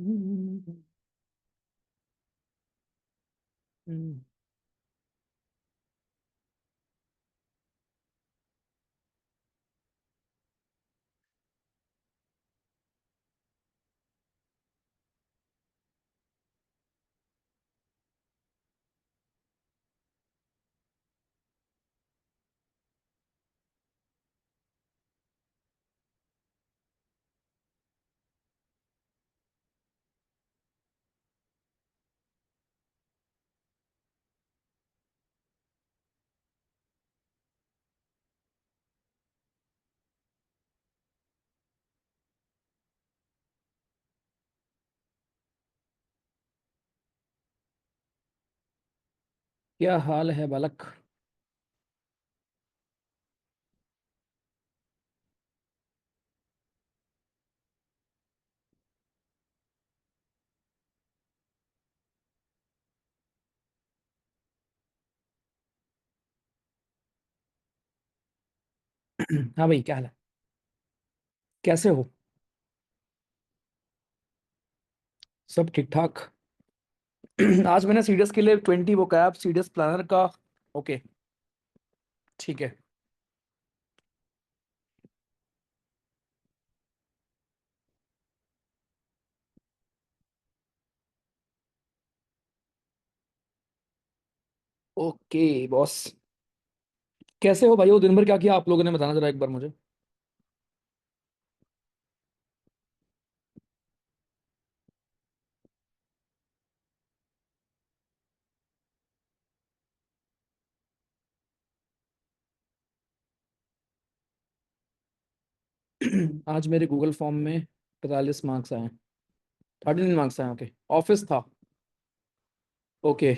हम्म, क्या हाल है बालक। हाँ भाई, क्या हाल है? कैसे हो? सब ठीक ठाक। आज मैंने सीडीएस के लिए 20 वो कैब सीडीएस प्लानर का। ओके, ठीक है। Okay boss. कैसे हो भाई? वो दिन भर क्या किया आप लोगों ने, बताना जरा एक बार मुझे। आज मेरे गूगल फॉर्म में 45 मार्क्स आए हैं। 39 मार्क्स आए, ओके। ऑफिस था। ओके।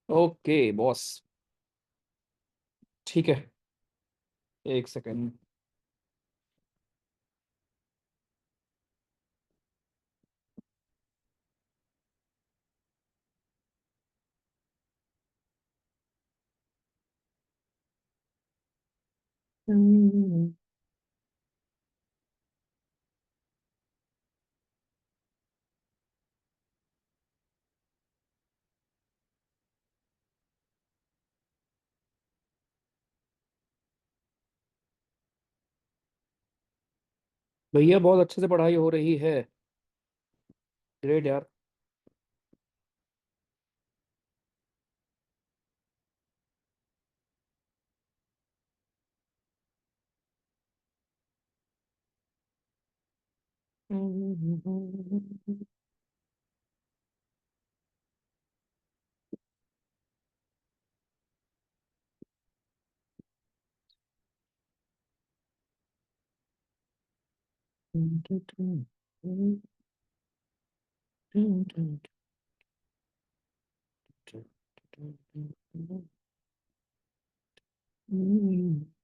Okay boss. ठीक है। एक सेकेंड। भैया बहुत अच्छे से पढ़ाई हो रही है। ग्रेट यार।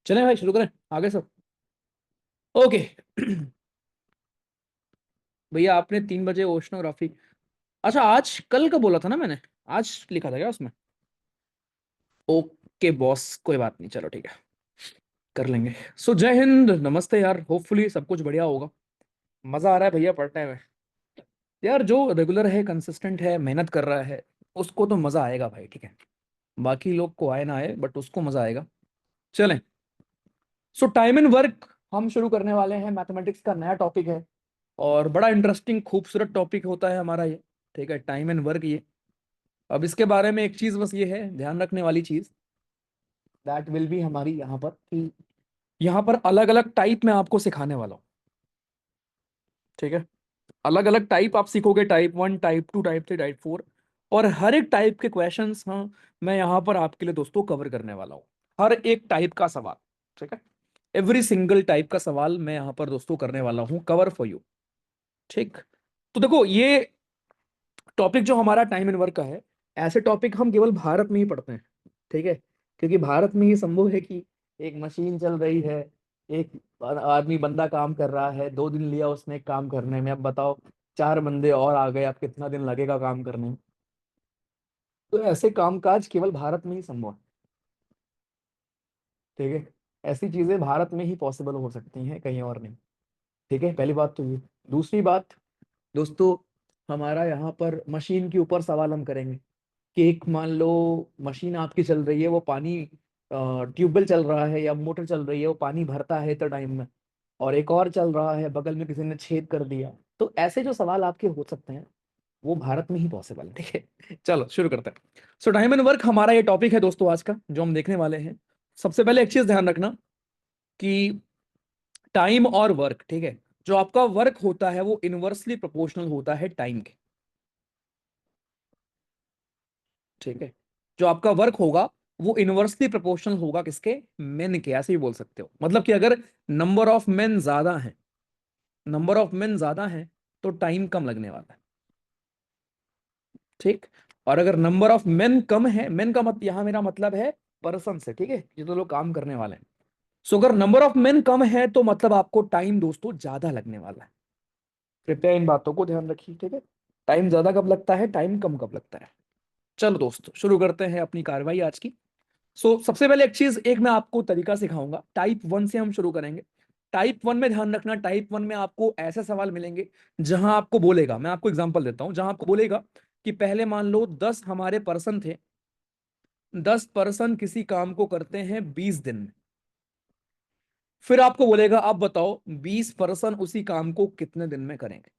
चलें भाई, शुरू करें आगे सब। ओके। भैया आपने 3 बजे ओशनोग्राफी। अच्छा, आज कल का बोला था ना मैंने। आज लिखा था क्या उसमें? ओके बॉस, कोई बात नहीं, चलो ठीक है। कर लेंगे। सो जय हिंद, नमस्ते यार। होपफुली सब कुछ बढ़िया होगा। मजा आ रहा है भैया पढ़ने में। यार जो रेगुलर है, कंसिस्टेंट है, मेहनत कर रहा है, उसको तो मजा आएगा भाई, ठीक है। बाकी लोग को आए ना आए, बट उसको मजा आएगा। चलें। सो टाइम एंड वर्क हम शुरू करने वाले हैं। मैथमेटिक्स का नया टॉपिक है और बड़ा इंटरेस्टिंग खूबसूरत टॉपिक होता है हमारा ये। ठीक है, टाइम एंड वर्क ये। अब इसके बारे में एक चीज बस ये है ध्यान रखने वाली चीज, दैट विल बी हमारी यहाँ पर कि यहाँ पर अलग अलग टाइप में आपको सिखाने वाला हूँ। ठीक है। अलग अलग टाइप आप सीखोगे, टाइप 1, टाइप 2, टाइप 3, टाइप 4। और हर एक टाइप के क्वेश्चंस, हाँ, मैं यहाँ पर आपके लिए दोस्तों कवर करने वाला हूँ। हर एक टाइप का सवाल। ठीक है। एवरी सिंगल टाइप का सवाल मैं यहाँ पर दोस्तों करने वाला हूँ, कवर फॉर यू। ठीक। तो देखो, ये टॉपिक जो हमारा टाइम एंड वर्क का है, ऐसे टॉपिक हम केवल भारत में ही पढ़ते हैं। ठीक है। क्योंकि भारत में ही संभव है कि एक मशीन चल रही है, एक आदमी बंदा काम कर रहा है, 2 दिन लिया उसने काम करने में। अब बताओ, 4 बंदे और आ गए, अब कितना दिन लगेगा काम करने में? तो ऐसे कामकाज केवल भारत में ही संभव है। ठीक है। ऐसी चीजें भारत में ही पॉसिबल हो सकती हैं, कहीं और नहीं। ठीक है, पहली बात तो ये। दूसरी बात दोस्तों, हमारा यहाँ पर मशीन के ऊपर सवाल हम करेंगे कि एक मान लो मशीन आपकी चल रही है, वो पानी ट्यूबवेल चल रहा है या मोटर चल रही है, वो पानी भरता है तो टाइम में, और एक और चल रहा है बगल में किसी ने छेद कर दिया। तो ऐसे जो सवाल आपके हो सकते हैं वो भारत में ही पॉसिबल है। ठीक है, चलो शुरू करते हैं। सो टाइम एंड वर्क हमारा ये टॉपिक है दोस्तों आज का, जो हम देखने वाले हैं। सबसे पहले एक चीज ध्यान रखना कि टाइम और वर्क, ठीक है, जो आपका वर्क होता है वो इनवर्सली प्रोपोर्शनल होता है टाइम के। ठीक है, जो आपका वर्क होगा वो इनवर्सली प्रोपोर्शनल होगा किसके, मेन के। ऐसे ही बोल सकते हो, मतलब कि अगर नंबर ऑफ मेन ज्यादा है, नंबर ऑफ मेन ज्यादा है तो टाइम कम लगने वाला है। ठीक, और अगर नंबर ऑफ मेन कम है, मेन का मत यहां मेरा मतलब है पर्सन से, ठीक है, ये तो लोग काम करने वाले हैं। सो अगर नंबर ऑफ मेन कम है तो मतलब आपको टाइम दोस्तों ज्यादा लगने वाला है। कृपया इन बातों को ध्यान रखिए, ठीक है। टाइम ज्यादा कब लगता है, टाइम कम कब लगता है। चलो दोस्तों शुरू करते हैं अपनी कार्रवाई आज की। सबसे पहले एक चीज, एक मैं आपको तरीका सिखाऊंगा, टाइप वन से हम शुरू करेंगे। टाइप वन में ध्यान रखना, टाइप वन में आपको ऐसे सवाल मिलेंगे जहां आपको बोलेगा, मैं आपको एग्जांपल देता हूं, जहां आपको बोलेगा कि पहले मान लो 10 हमारे पर्सन थे, 10 पर्सन किसी काम को करते हैं 20 दिन में। फिर आपको बोलेगा अब बताओ 20 पर्सन उसी काम को कितने दिन में करेंगे।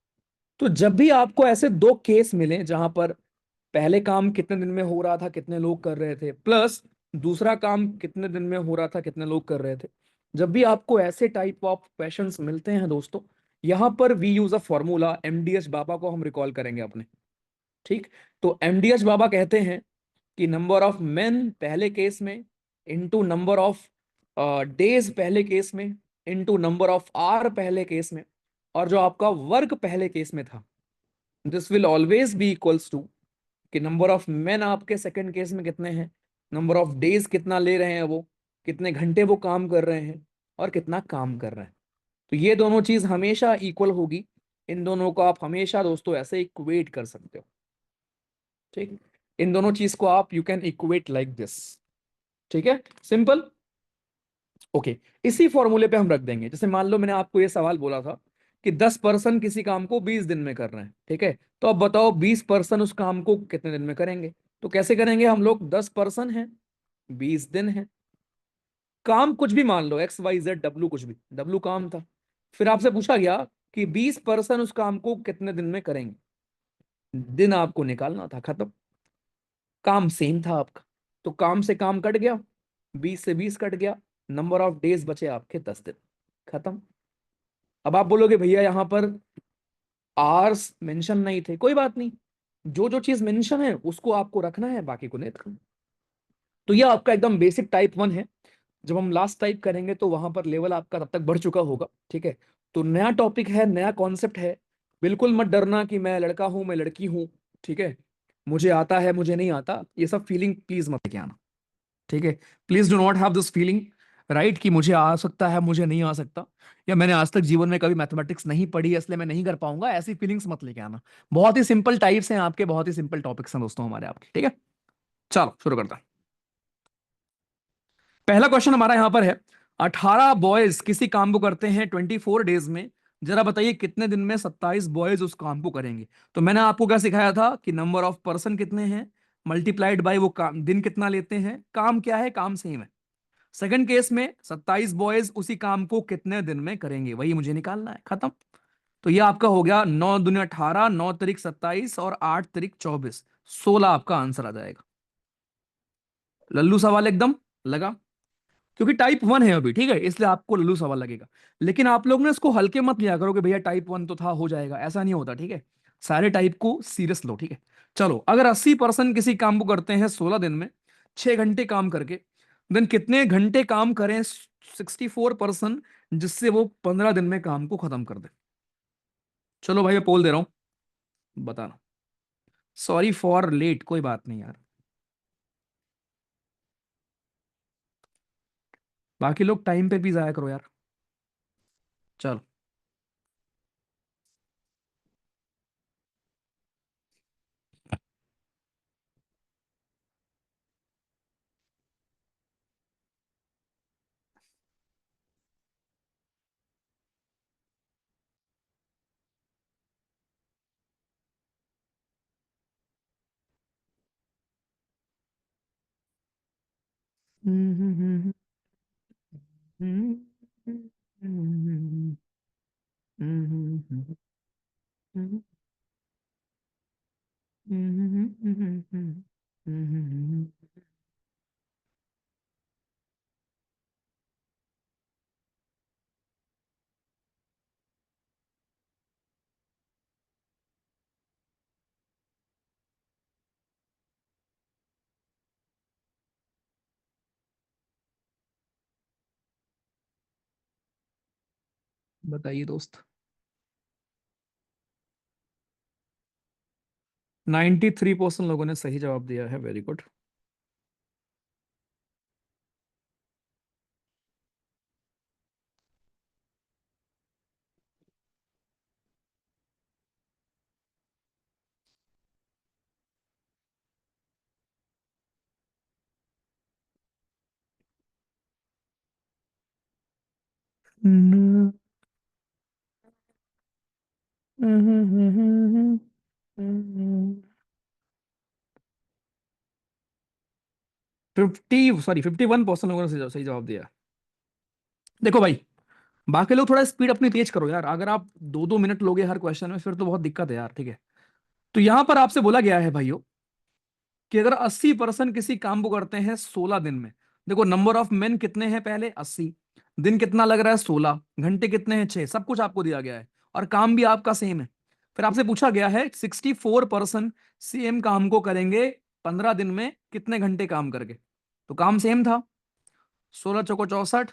तो जब भी आपको ऐसे दो केस मिले जहां पर पहले काम कितने दिन में हो रहा था, कितने लोग कर रहे थे, प्लस दूसरा काम कितने दिन में हो रहा था, कितने लोग कर रहे थे, जब भी आपको ऐसे टाइप ऑफ क्वेश्चंस मिलते हैं दोस्तों, यहां पर we use a formula, MDS बाबा को हम रिकॉल करेंगे अपने। ठीक, तो एमडीएस बाबा कहते हैं कि नंबर ऑफ मेन पहले केस में इंटू नंबर ऑफ डेज पहले केस में इंटू नंबर ऑफ आवर पहले केस में, और जो आपका वर्क पहले केस में था, this will always be equals to कि नंबर ऑफ मेन आपके सेकंड केस में कितने हैं, नंबर ऑफ डेज कितना ले रहे हैं वो, कितने घंटे वो काम कर रहे हैं, और कितना काम कर रहे हैं। तो ये दोनों चीज हमेशा इक्वल होगी। इन दोनों को आप हमेशा दोस्तों ऐसे इक्वेट कर सकते हो। ठीक, इन दोनों चीज को आप you can equate like this. ठीक है, सिंपल। ओके, इसी फॉर्मूले पे हम रख देंगे। जैसे मान लो मैंने आपको ये सवाल बोला था कि 10 पर्सन किसी काम को 20 दिन में कर रहे हैं, ठीक है, तो अब बताओ 20 पर्सन उस काम को कितने दिन में करेंगे। तो कैसे करेंगे हम लोग, 10 पर्सन है, 20 दिन है, काम कुछ भी मान लो, एक्स वाई जेड डब्लू, कुछ भी, डब्लू काम था। फिर आपसे पूछा गया कि 20 पर्सन उस काम को कितने दिन में करेंगे, दिन आपको निकालना था, खत्म। काम सेम था आपका, तो काम से काम कट गया, 20 से 20 कट गया, नंबर ऑफ डेज बचे आपके 10 दिन, खत्म। अब आप बोलोगे भैया यहाँ पर आवर्स मेंशन नहीं थे, कोई बात नहीं, जो जो चीज मेंशन है उसको आपको रखना है, बाकी को नहीं रखना। तो ये आपका एकदम बेसिक टाइप वन है। जब हम लास्ट टाइप करेंगे तो वहां पर लेवल आपका तब तक बढ़ चुका होगा, ठीक है। तो नया टॉपिक है, नया कॉन्सेप्ट है, बिल्कुल मत डरना कि मैं लड़का हूं, मैं लड़की हूं, ठीक है, मुझे आता है मुझे नहीं आता, ये सब फीलिंग प्लीज मत लेके आना। ठीक है, please do not have this feeling, right, कि मुझे आ सकता है मुझे नहीं आ सकता, या मैंने आज तक जीवन में कभी मैथमेटिक्स नहीं पढ़ी है इसलिए मैं नहीं कर पाऊंगा, ऐसी फीलिंग्स मत लेके आना। बहुत ही सिंपल टाइप्स हैं आपके, बहुत ही सिंपल टॉपिक्स हैं दोस्तों हमारे आपके, ठीक है। चलो शुरू करता हूं। पहला क्वेश्चन हमारा यहां पर है, 18 बॉयज किसी काम को करते हैं 24 डेज में, जरा बताइए कितने दिन में 27 बॉयज उस काम को करेंगे। तो मैंने आपको क्या सिखाया था कि नंबर ऑफ पर्सन कितने हैं मल्टीप्लाइड बाय वो काम, दिन कितना लेते हैं, काम क्या है, काम सेम है। सेकंड केस में 27 बॉयज उसी काम को कितने दिन में करेंगे, वही मुझे निकालना है, खत्म। तो ये आपका हो गया 9 दूनी 18, 9 तिरिक 27 और 8 तिरिक 24, 16 आपका आंसर आ जाएगा। लल्लू सवाल एकदम लगा, क्योंकि टाइप वन है अभी, ठीक है, इसलिए आपको लल्लू सवाल लगेगा। लेकिन आप लोग ने इसको हल्के मत लिया करो कि भैया टाइप वन तो था हो जाएगा, ऐसा नहीं होता, ठीक है। सारे टाइप को सीरियस लो, ठीक है। चलो, अगर 80 पर्सन किसी काम को करते हैं 16 दिन में, 6 घंटे काम करके, देन कितने घंटे काम करें 64 पर्सन, जिससे वो 15 दिन में काम को खत्म कर दे। चलो भाई मैं पोल दे रहा हूं, बताना। सॉरी फॉर लेट, कोई बात नहीं यार, बाकी लोग टाइम पे भी जाया करो यार। चलो, हम्म, बताइए दोस्त। 93% लोगों ने सही जवाब दिया है, वेरी गुड। हम्म, 51% लोगों ने सही सही जवाब दिया। देखो भाई, बाकी लोग थोड़ा स्पीड अपनी तेज करो यार। अगर आप 2-2 मिनट लोगे हर क्वेश्चन में फिर तो बहुत दिक्कत है यार, ठीक है। तो यहां पर आपसे बोला गया है भाइयों कि अगर 80% किसी काम को करते हैं 16 दिन में। देखो, नंबर ऑफ मेन कितने हैं पहले, 80। दिन कितना लग रहा है, 16। घंटे कितने हैं, 6। सब कुछ आपको दिया गया है और काम भी आपका सेम है। फिर आपसे पूछा गया है 64% सेम काम को करेंगे 15 दिन में कितने घंटे काम करके। तो काम सेम था, 16 चौको 64।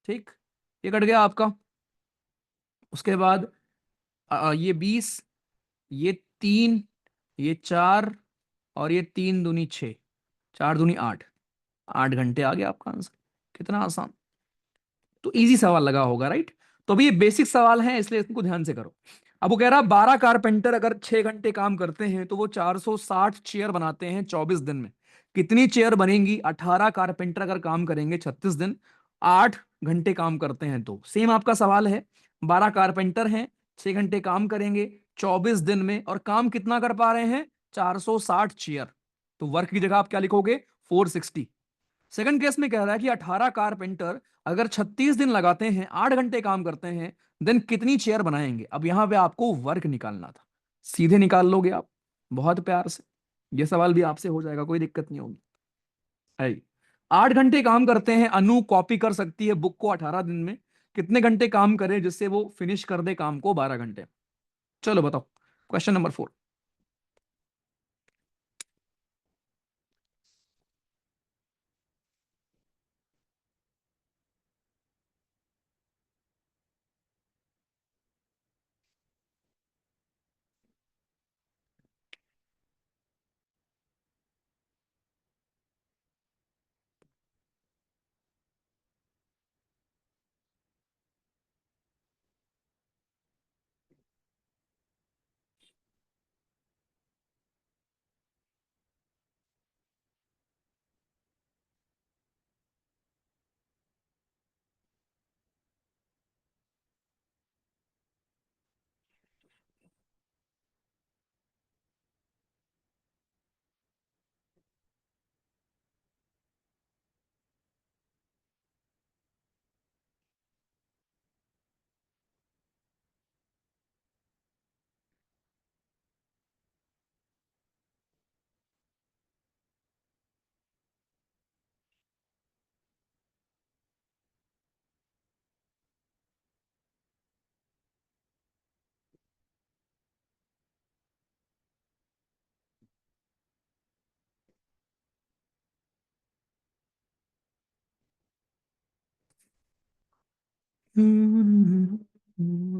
ठीक, ये कट गया आपका। उसके बाद ये 20, ये 3, ये 4, और ये 3 दूनी 6, 4 दूनी 8। 8 घंटे आ गया आपका आंसर। कितना आसान। तो इजी सवाल लगा होगा, राइट। तो अभी ये बेसिक सवाल है, इसलिए इसको ध्यान से करो। अब वो कह रहा है 12 कारपेंटर अगर 6 घंटे काम करते हैं तो वो 460 चेयर बनाते हैं 24 दिन में। कितनी चेयर बनेंगी 18 कारपेंटर अगर काम करेंगे 36 दिन, 8 घंटे काम करते हैं तो। सेम आपका सवाल है। 12 कारपेंटर हैं, 6 घंटे काम करेंगे 24 दिन में, और काम कितना कर पा रहे हैं, 460 चेयर। तो वर्क की जगह आप क्या लिखोगे, 460। सेकंड केस में कह रहा है कि 18 कारपेंटर अगर 36 दिन लगाते हैं, 8 घंटे काम करते हैं, देन कितनी चेयर बनाएंगे। अब यहां पे आपको वर्क निकालना था, सीधे निकाल लोगे आप बहुत प्यार से। यह सवाल भी आपसे हो जाएगा, कोई दिक्कत नहीं होगी। है 8 घंटे काम करते हैं, अनु कॉपी कर सकती है बुक को 18 दिन में। कितने घंटे काम करे जिससे वो फिनिश कर दे काम को 12 घंटे। चलो बताओ, क्वेश्चन नंबर 4।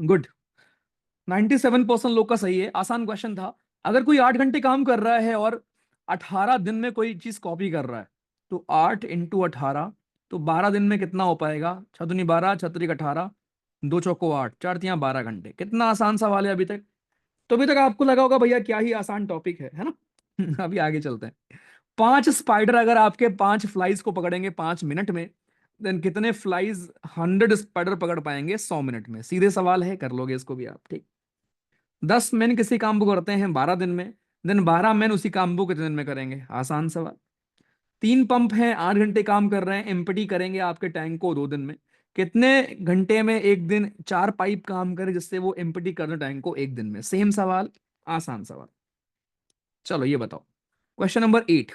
गुड। 97% लोग का सही है, आसान क्वेश्चन था। अगर कोई 8 घंटे काम कर रहा है और 18 दिन में कोई चीज कॉपी कर रहा है, तो 8 × 18, तो 12 दिन में कितना हो पाएगा, 6 दूनी 12, 6 तिरिक 18, 2 चौको 8, 4 तियां 12 घंटे। कितना आसान सवाल है अभी तक। तो अभी तक आपको लगा होगा भैया क्या ही आसान टॉपिक है ना। अभी आगे चलते हैं। 5 स्पाइडर अगर आपके 5 फ्लाइज को पकड़ेंगे 5 मिनट में, देन कितने फ्लाइज 100 स्पाइडर पकड़ पाएंगे 100 मिनट में। सीधे सवाल है, कर लोगे इसको भी आप, ठीक। 10 मैन किसी काम को करते हैं 12 दिन में, देन 12 मैन उसी काम को कितने दिन में करेंगे, आसान सवाल। 3 पंप हैं, 8 घंटे काम कर रहे हैं, एम्प्टी करेंगे आपके टैंक को 2 दिन में। कितने घंटे में एक दिन 4 पाइप काम करे जिससे वो एम्प्टी कर दे टैंक को 1 दिन में? सेम सवाल, आसान सवाल। चलो ये बताओ। Question number 8।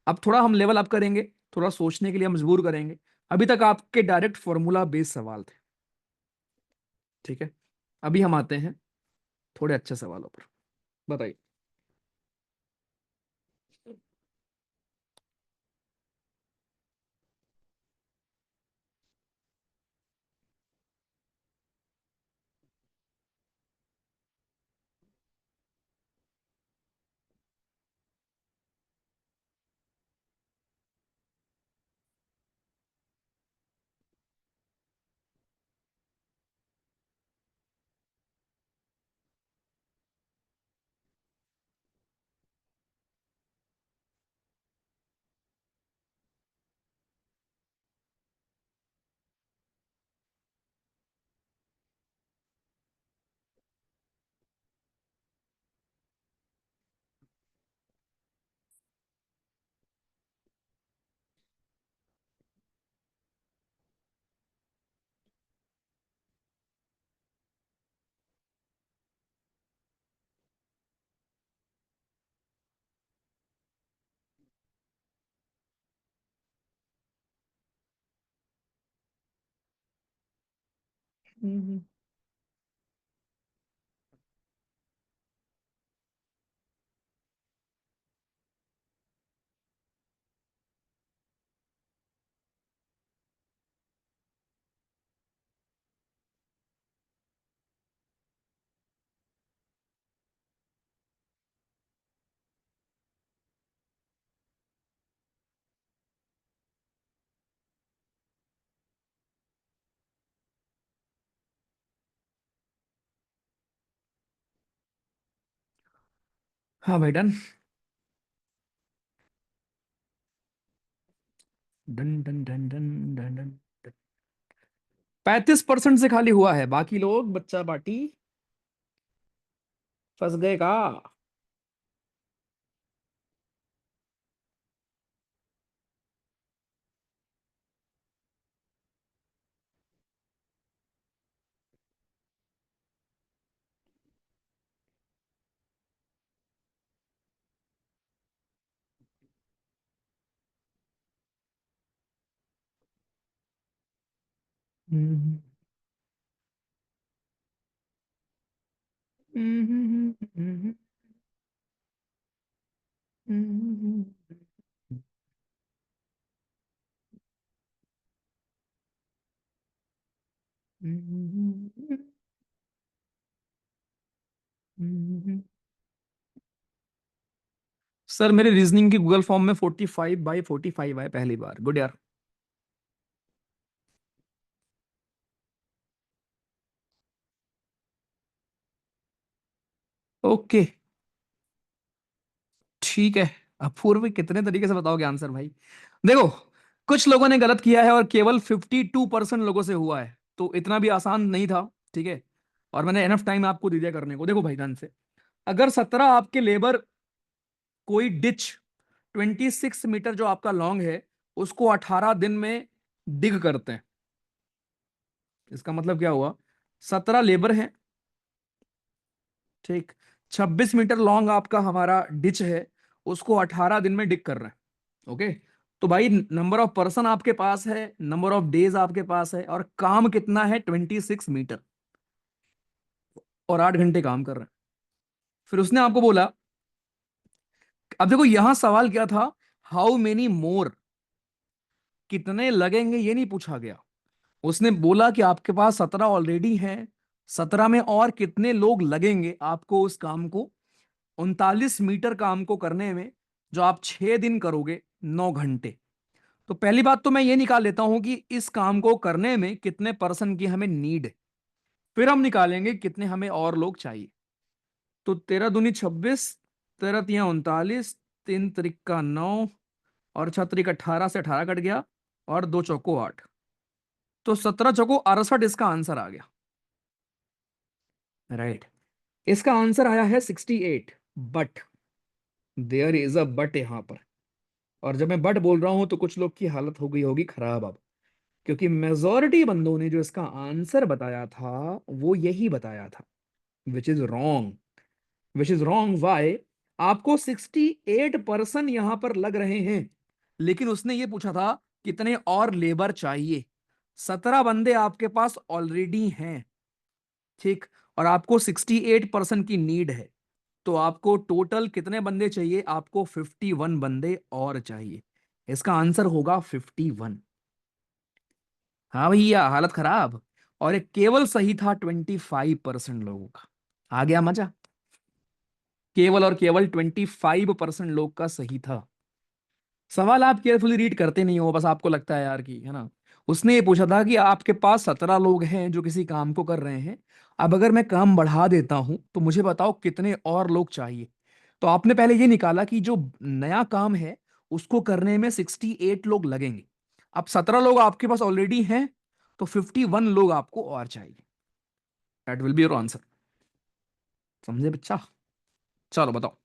अब थोड़ा हम लेवल अप करेंगे, थोड़ा सोचने के लिए मजबूर करेंगे। अभी तक आपके डायरेक्ट फॉर्मूला बेस्ड सवाल थे, ठीक है। अभी हम आते हैं थोड़े अच्छे सवालों पर। बताइए। हम्म। हाँ भाई, done. Done done done done done done. 35% से खाली हुआ है, बाकी लोग बच्चा पार्टी फंस गए का। हम्म, हम्म, हम्म, हम्म, हम्म, सर मेरे रीजनिंग की गूगल फॉर्म में 45/45 है, पहली बार। गुड यार। ओके, ठीक है। अपूर्व, कितने तरीके से बताओगे आंसर भाई? देखो, कुछ लोगों ने गलत किया है और केवल 52% लोगों से हुआ है, तो इतना भी आसान नहीं था, ठीक है। और मैंने एनफ टाइम आपको दे दिया करने को। देखो भाई ध्यान से, अगर 17 आपके लेबर कोई डिच 26 मीटर जो आपका लॉन्ग है उसको 18 दिन में डिग करते हैं, इसका मतलब क्या हुआ? 17 लेबर हैं, ठीक। 26 मीटर लॉन्ग आपका हमारा डिच है, उसको 18 दिन में डिग कर रहे हैं, ओके। तो भाई नंबर ऑफ पर्सन आपके पास है, नंबर ऑफ डेज आपके पास है, और काम कितना है? 26 मीटर, और 8 घंटे काम कर रहे हैं। फिर उसने आपको बोला, अब देखो यहां सवाल क्या था? हाउ मेनी मोर, कितने लगेंगे ये नहीं पूछा गया। उसने बोला कि आपके पास 17 ऑलरेडी हैं, 17 में और कितने लोग लगेंगे आपको उस काम को 39 मीटर काम को करने में, जो आप 6 दिन करोगे, 9 घंटे। तो पहली बात तो मैं ये निकाल लेता हूं कि इस काम को करने में कितने पर्सन की हमें नीड है। फिर हम निकालेंगे कितने हमें और लोग चाहिए। तो 13 दूनी 26, 13 तिया 39, 3 त्रिका 9, और 6 त्रिक 18, से 18 कट गया, और 2 चौको 8, तो 17 चौको 68 इसका आंसर आ गया, राइट। इसका आंसर आया है 68, but there is a but यहां पर। और जब मैं बट बोल रहा हूं तो कुछ लोग की हालत हो गई होगी खराब अब, क्योंकि मेजॉरिटी बंदों ने जो इसका आंसर बताया था वो यही बताया था, which is wrong. Which is wrong Y? आपको 68% यहां पर लग रहे हैं, लेकिन उसने ये पूछा था कितने और लेबर चाहिए। 17 बंदे आपके पास ऑलरेडी हैं, ठीक, और आपको 68% की नीड है। तो आपको टोटल कितने बंदे चाहिए? आपको 51 बंदे और चाहिए। इसका आंसर होगा 51। हाँ भैया, हालत खराब। और ये केवल सही था 25% लोगों का। आ गया मजा? केवल और केवल 25% लोग का सही था। सवाल आप केयरफुली रीड करते नहीं हो, बस आपको लगता है यार कि, है ना। उसने ये पूछा था कि आपके पास 17 लोग हैं जो किसी काम को कर रहे हैं। अब अगर मैं काम बढ़ा देता हूं तो मुझे बताओ कितने और लोग चाहिए। तो आपने पहले ये निकाला कि जो नया काम है उसको करने में 68 लोग लगेंगे। अब 17 लोग आपके पास ऑलरेडी हैं, तो 51 लोग आपको और चाहिए। That will be your answer. समझे बच्चा? चलो बताओ।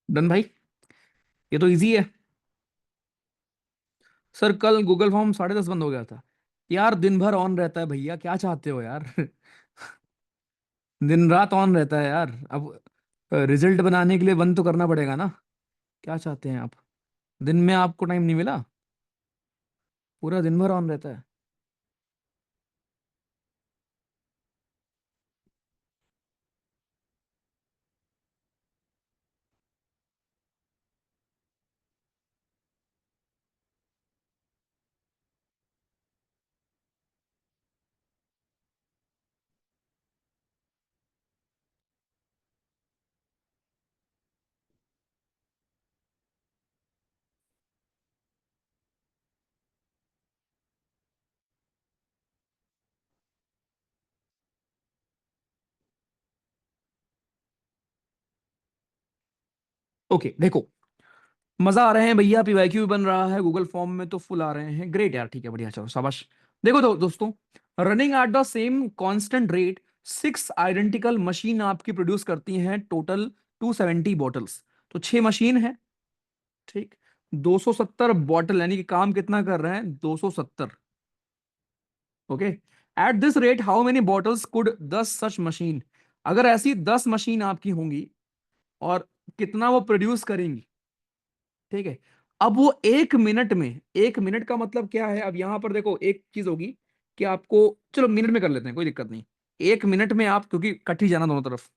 डन भाई, ये तो इजी है। सर कल गूगल फॉर्म 10:30 बंद हो गया था। यार दिन भर ऑन रहता है भैया, क्या चाहते हो यार। दिन रात ऑन रहता है यार। अब रिजल्ट बनाने के लिए बंद तो करना पड़ेगा ना। क्या चाहते हैं आप? दिन में आपको टाइम नहीं मिला? पूरा दिन भर ऑन रहता है। ओके देखो, मजा आ रहे हैं भैया, पीवाईक्यू भी बन रहा है, गूगल फॉर्म में तो फुल आ रहे हैं, ग्रेट यार, ठीक है बढ़िया, चलो शाबाश। देखो तो दोस्तों, running at the same constant rate 6 identical machine आपकी प्रोड्यूस करती हैं टोटल 270 बॉटल्स। तो 6 मशीन है, ठीक। 270 बॉटल, यानी कि काम कितना कर रहे हैं? 270। Okay. At this rate how many bottles could 10 such machine? अगर ऐसी 10 मशीन आपकी होंगी, और कितना वो प्रोड्यूस करेंगी, ठीक है। अब वो 1 मिनट में, 1 मिनट का मतलब क्या है? अब यहां पर देखो एक चीज होगी कि आपको, चलो मिनट में कर लेते हैं, कोई दिक्कत नहीं। 1 मिनट में आप, क्योंकि कट ही जाना दोनों तरफ,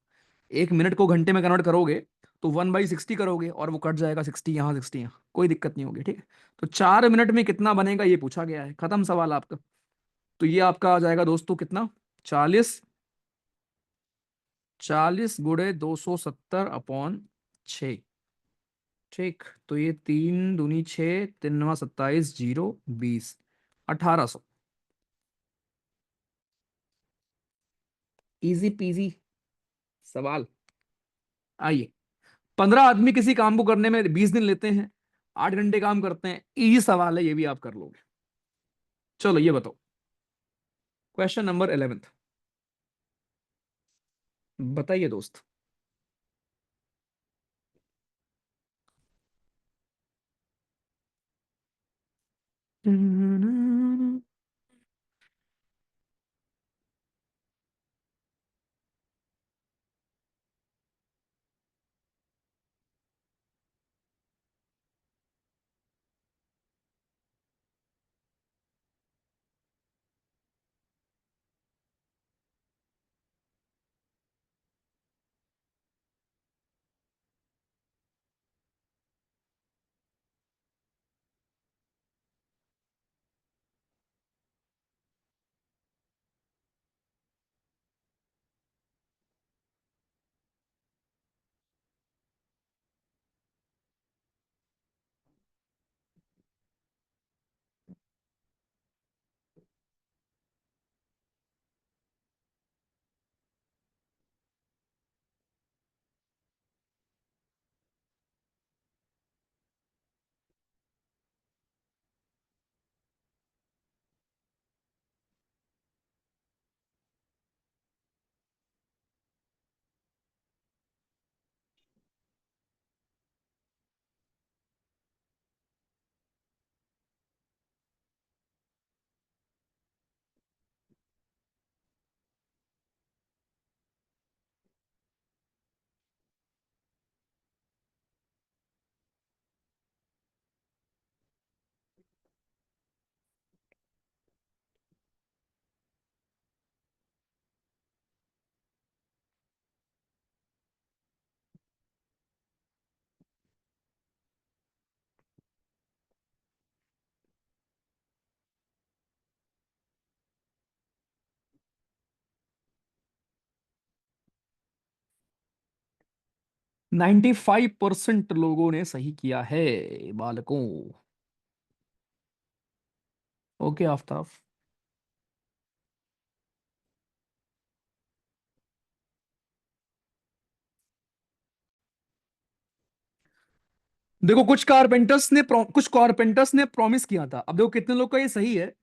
1 मिनट को घंटे में कन्वर्ट करोगे तो 1/60 करोगे और वो कट जाएगा, 60 यहाँ 60 यहाँ, कोई दिक्कत नहीं होगी, ठीक है। तो 4 मिनट में कितना बनेगा ये पूछा गया है, खत्म सवाल आपका। तो ये आपका आ जाएगा दोस्तों कितना? 40। 40 गुड़े 270 अपॉन 6। ठीक, तो ये 3 दूनी 6, 3 9 27, 0 20, 1800। इजी पीजी सवाल। आइए, 15 आदमी किसी काम को करने में 20 दिन लेते हैं, 8 घंटे काम करते हैं। इजी सवाल है, ये भी आप कर लोगे। चलो ये बताओ, क्वेश्चन नंबर 11। बताइए दोस्त। हम्म। 95% लोगों ने सही किया है बालकों। ओके आफ्ताब। देखो, कुछ कारपेंटर्स ने प्रॉमिस किया था। अब देखो कितने लोग का ये सही है।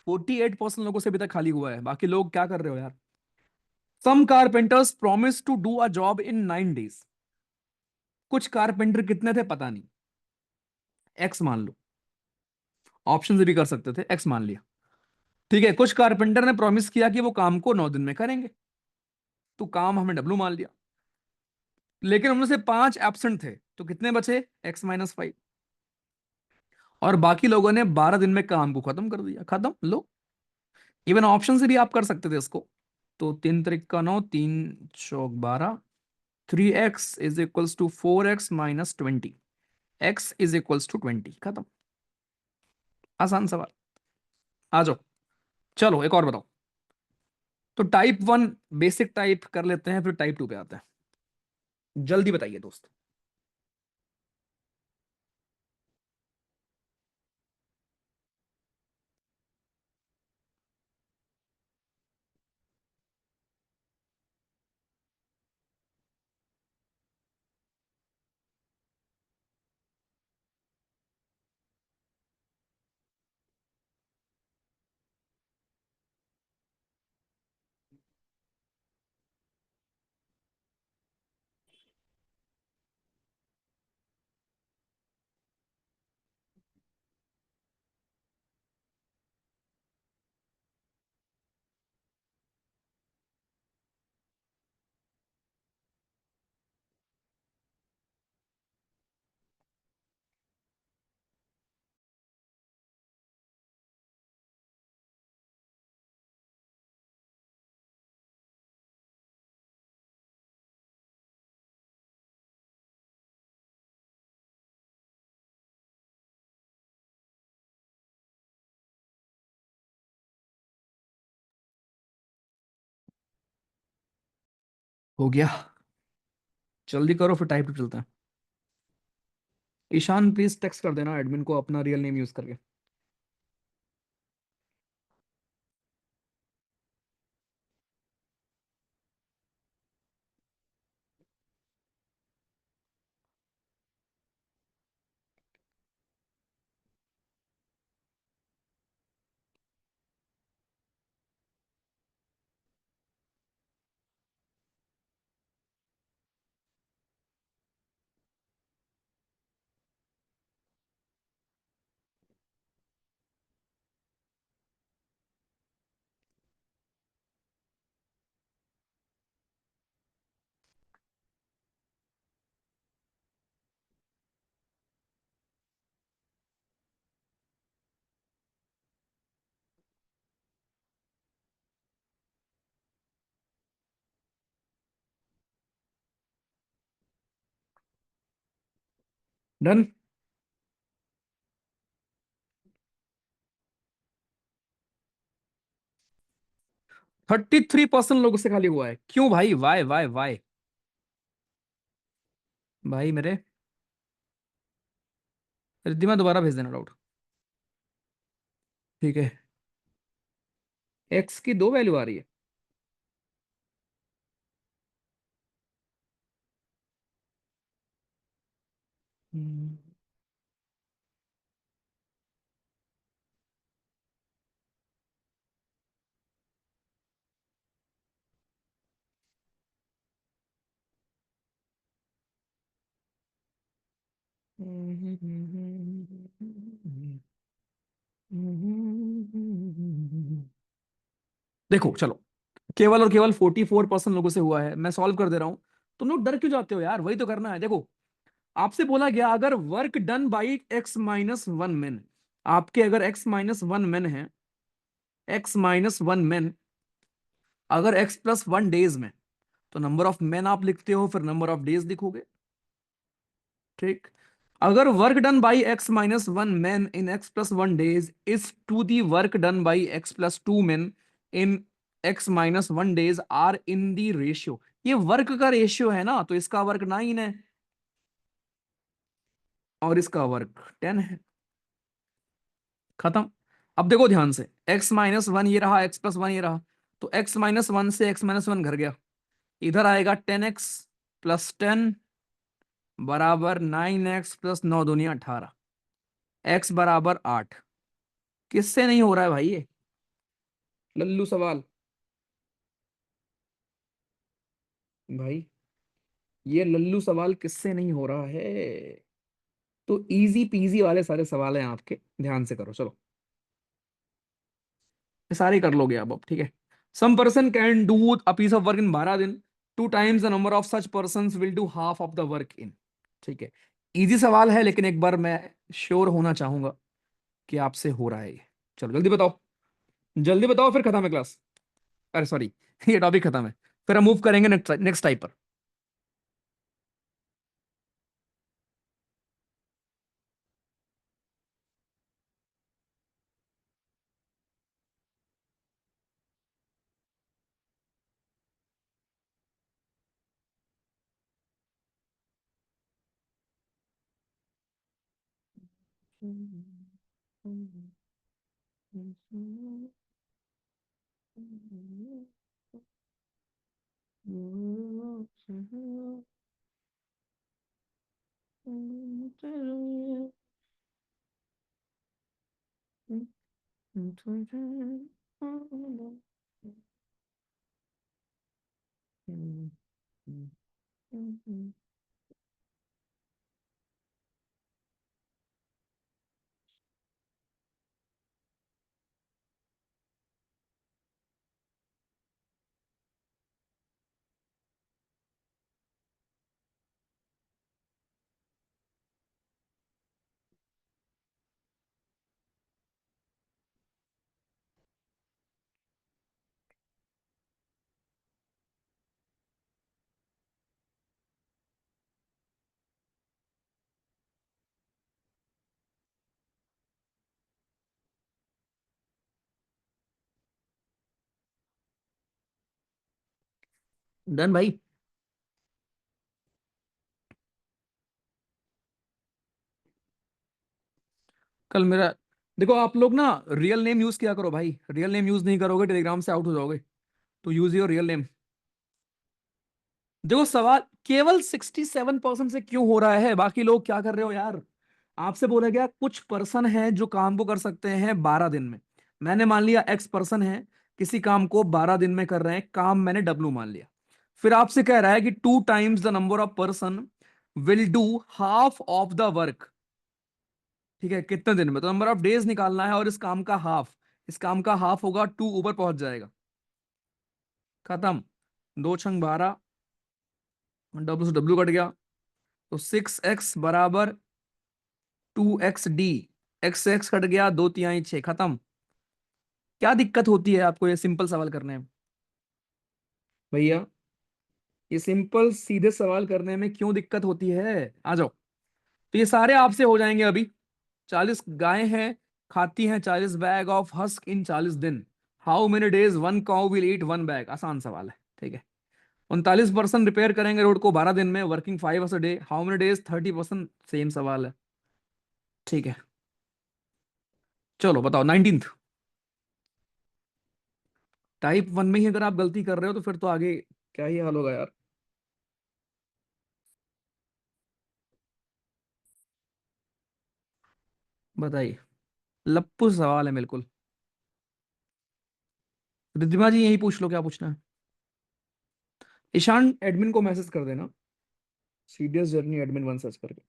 48% लोगों से अभी तक खाली हुआ है, बाकी लोग क्या कर रहे हो यार। Some carpenters promise to do a job in 9 days। कुछ कारपेंटर कितने थे पता नहीं, एक्स मान लो। ऑप्शन से भी कर सकते थे, एक्स मान लिया। ठीक है, कुछ कारपेंटर ने प्रॉमिस किया कि वो काम को 9 दिन में करेंगे, तो काम हमने डब्लू मान लिया। लेकिन उनमें से 5 एब्सेंट थे, तो कितने बचे, X-5। और बाकी लोगों ने 12 दिन में काम को खत्म कर दिया। खत्म लो। इवन ऑप्शन से भी आप कर सकते थे इसको। तो 3 3 9, 3 चौक 12, 3x = 4x - 20, x = 20। खत्म। आसान सवाल। आ जाओ। चलो एक और बताओ। तो टाइप 1 बेसिक टाइप कर लेते हैं, फिर टाइप 2 पे आते हैं। जल्दी बताइए दोस्त। हो गया। जल्दी करो, फिर टाइप 2 चलते हैं। ईशान प्लीज टेक्स्ट कर देना एडमिन को अपना रियल नेम यूज करके। डन। 33% लोगों से खाली हुआ है, क्यों भाई? Why why why? भाई मेरे रिद्धिमा दोबारा भेज देना डाउट। ठीक है। एक्स की दो वैल्यू आ रही है। हम्म, देखो चलो, केवल और केवल 44% लोगों से हुआ है, मैं सॉल्व कर दे रहा हूं। तुम लोग डर क्यों जाते हो यार? वही तो करना है। देखो, आपसे बोला गया अगर work done by x-1 man, आपके अगर x-1 मैन है, x-1 मैन, अगर x+1 डेज में, तो नंबर ऑफ मैन आप लिखते हो, फिर नंबर ऑफ डेज लिखोगे। ठीक। अगर work done by x-1 man in x+1 days is to the work done by x+2 man in x-1 days are in the ratio, ये वर्क का रेशियो है ना, तो इसका वर्क 9 है और इसका वर्क 10 है। खत्म। अब देखो ध्यान से, x-1 ये रहा, x+1 ये रहा, तो x-1 से x-1 घर गया, इधर आएगा 10x+10 बराबर 9x+9 दूनी 18, x बराबर 8। किससे नहीं हो रहा है भाई ये? लल्लू सवाल। भाई ये लल्लू सवाल किससे नहीं हो रहा है? तो इजी पीजी वाले सारे सवाल हैं आपके, ध्यान से करो चलो। ये सारे कर लोगे आप अब, ठीक है। Some person can do a piece of work in 12 दिन, 2 times the number of such person will do half of the work in. ठीक है। इजी सवाल है, लेकिन एक बार मैं श्योर होना चाहूंगा कि आपसे हो रहा है ये। चलो जल्दी बताओ, जल्दी बताओ, फिर खत्म है क्लास। अरे सॉरी, ये टॉपिक खत्म है। फिर हम मूव करेंगे नेक्स्ट नेक्स्ट टाइप पर। डन भाई। कल मेरा, देखो आप लोग ना रियल नेम यूज किया करो भाई, रियल नेम यूज नहीं करोगे टेलीग्राम से आउट हो जाओगे। तो यूज योर रियल नेम। देखो सवाल केवल 67% से क्यों हो रहा है, बाकी लोग क्या कर रहे हो यार। आपसे बोला गया कुछ पर्सन है जो काम को कर सकते हैं 12 दिन में। मैंने मान लिया एक्स पर्सन है, किसी काम को 12 दिन में कर रहे हैं, काम मैंने डब्लू मान लिया। फिर आपसे कह रहा है कि 2 times the number of person will do half of the work. ठीक है, कितने दिन में, तो नंबर ऑफ डेज निकालना है और इस काम का हाफ। इस काम का हाफ होगा 2, ऊपर पहुंच जाएगा। खत्म। 2 छंग 12, डब्ल्यू से डब्ल्यू कट गया। तो 6x = 2xd। एक्स से एक्स कट गया, 2 तिहाई 6, खत्म। क्या दिक्कत होती है आपको ये सिंपल सवाल करने में भैया? ये सिंपल सीधे सवाल करने में क्यों दिक्कत होती है? आ जाओ। तो ये सारे आपसे हो जाएंगे अभी। 40 गायें हैं, खाती हैं 40 बैग ऑफ हस्क इन 40 दिन। How many days one cow will eat 1 bag? आसान सवाल है, ठीक है। 39% रिपेयर करेंगे रोड को 12 दिन में, working 5 hours a day, how many days? 30%, same सवाल है, ठीक है। चलो बताओ 19th। टाइप 1 में ही अगर आप गलती कर रहे हो तो फिर तो आगे क्या ही हाल होगा यार। बताइए। लप्पू सवाल है बिल्कुल। रिद्धिमा जी यही पूछ लो, क्या पूछना है। ईशान एडमिन को मैसेज कर देना, सीडीएस जर्नी एडमिन 1 सर्च करके।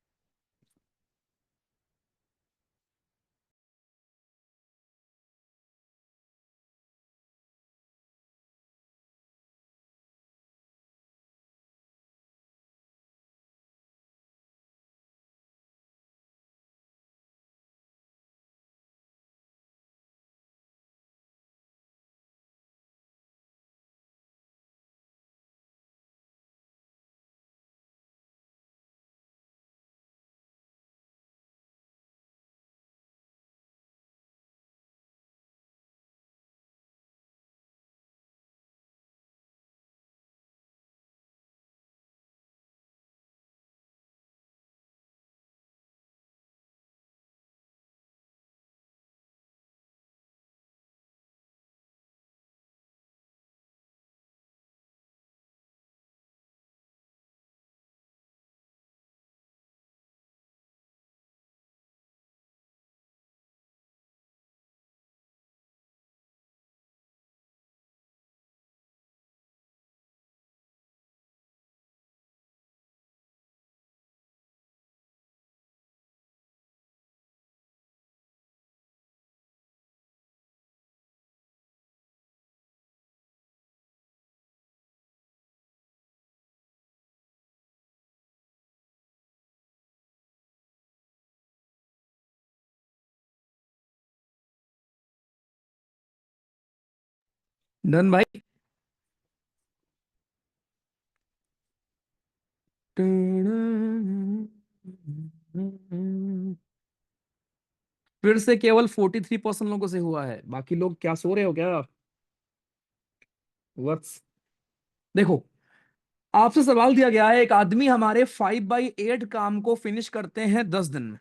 डन भाई। फिर से केवल 43% लोगों से हुआ है, बाकी लोग क्या सो रहे हो क्या? वर्स। देखो, आपसे सवाल दिया गया है, एक आदमी हमारे 5/8 काम को फिनिश करते हैं 10 दिन में।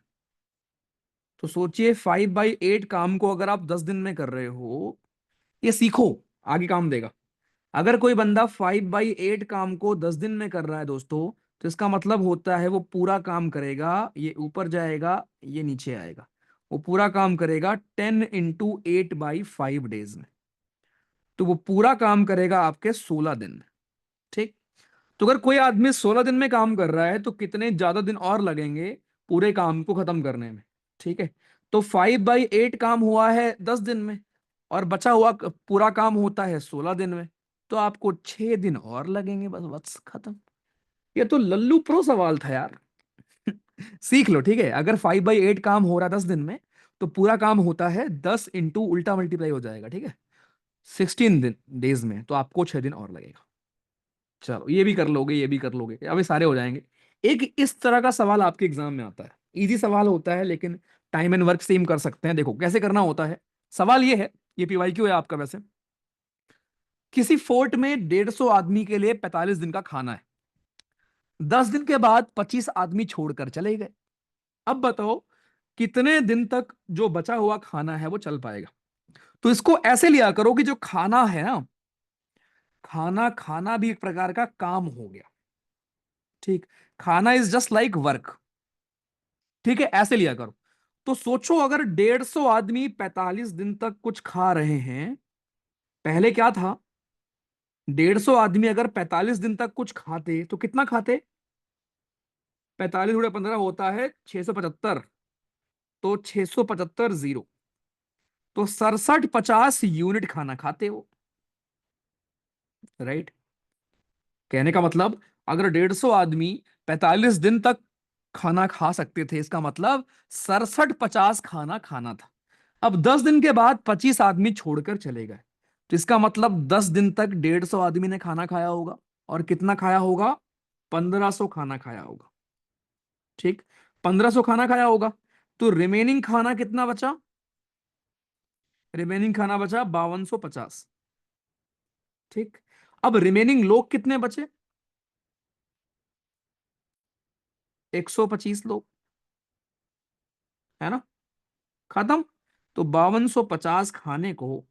तो सोचिए 5/8 काम को अगर आप 10 दिन में कर रहे हो, ये सीखो, आगे काम देगा। अगर कोई बंदा 5/8 काम को 10 दिन में कर रहा है दोस्तों, तो इसका मतलब होता है वो पूरा काम करेगा, ये ऊपर जाएगा, ये नीचे आएगा। वो पूरा काम करेगा 10 × 8/5 डेज में। तो वो पूरा काम करेगा आपके 16 दिन में, ठीक। तो अगर कोई आदमी 16 दिन में काम कर रहा है तो कितने ज्यादा दिन और लगेंगे पूरे काम को खत्म करने में, ठीक है। तो 5/8 काम हुआ है 10 दिन में, और बचा हुआ पूरा काम होता है 16 दिन में। तो आपको 6 दिन और लगेंगे, बस खत्म। ये तो लल्लू प्रो सवाल था यार। सीख लो, ठीक है। अगर 5/8 काम हो रहा है 10 दिन में, तो पूरा काम होता है 10 इंटू उल्टा मल्टीप्लाई हो जाएगा, ठीक है। 16 दिन डेज में, तो आपको 6 दिन और लगेगा। चलो ये भी कर लोगे, ये भी कर लोगे, अभी सारे हो जाएंगे। एक इस तरह का सवाल आपके एग्जाम में आता है, इजी सवाल होता है, लेकिन टाइम एंड वर्क सेम कर सकते हैं। देखो कैसे करना होता है। सवाल ये है, ये पीवाईक्यू है आपका वैसे। किसी फोर्ट में 150 आदमी के लिए 45 दिन का खाना है। 10 दिन के बाद 25 आदमी छोड़कर चले गए। अब बताओ कितने दिन तक जो बचा हुआ खाना है वो चल पाएगा। तो इसको ऐसे लिया करो कि जो खाना है ना, खाना खाना भी एक प्रकार का काम हो गया। ठीक। खाना इज जस्ट लाइक वर्क। ठीक है, ऐसे लिया करो। तो सोचो अगर 150 आदमी 45 दिन तक कुछ खा रहे हैं। पहले क्या था, 150 आदमी अगर 45 दिन तक कुछ खाते तो कितना खाते? 45 × 15 होता है 675। तो 675 जीरो, तो 6750 यूनिट खाना खाते हो। राइट। कहने का मतलब, अगर 150 आदमी 45 दिन तक खाना खा सकते थे, इसका मतलब 6750 खाना खाना था। अब 10 दिन के बाद 25 आदमी छोड़कर चले गए, तो इसका मतलब 10 दिन तक 150 आदमी ने खाना खाया होगा। और कितना खाया होगा? 1500 खाना खाया होगा। ठीक। 1500 खाना खाया होगा। तो रिमेनिंग खाना कितना बचा? रिमेनिंग खाना बचा 5250। ठीक। अब रिमेनिंग लोग कितने बचे? 125 लोग। है ना? खत्म। तो 5250 खाने को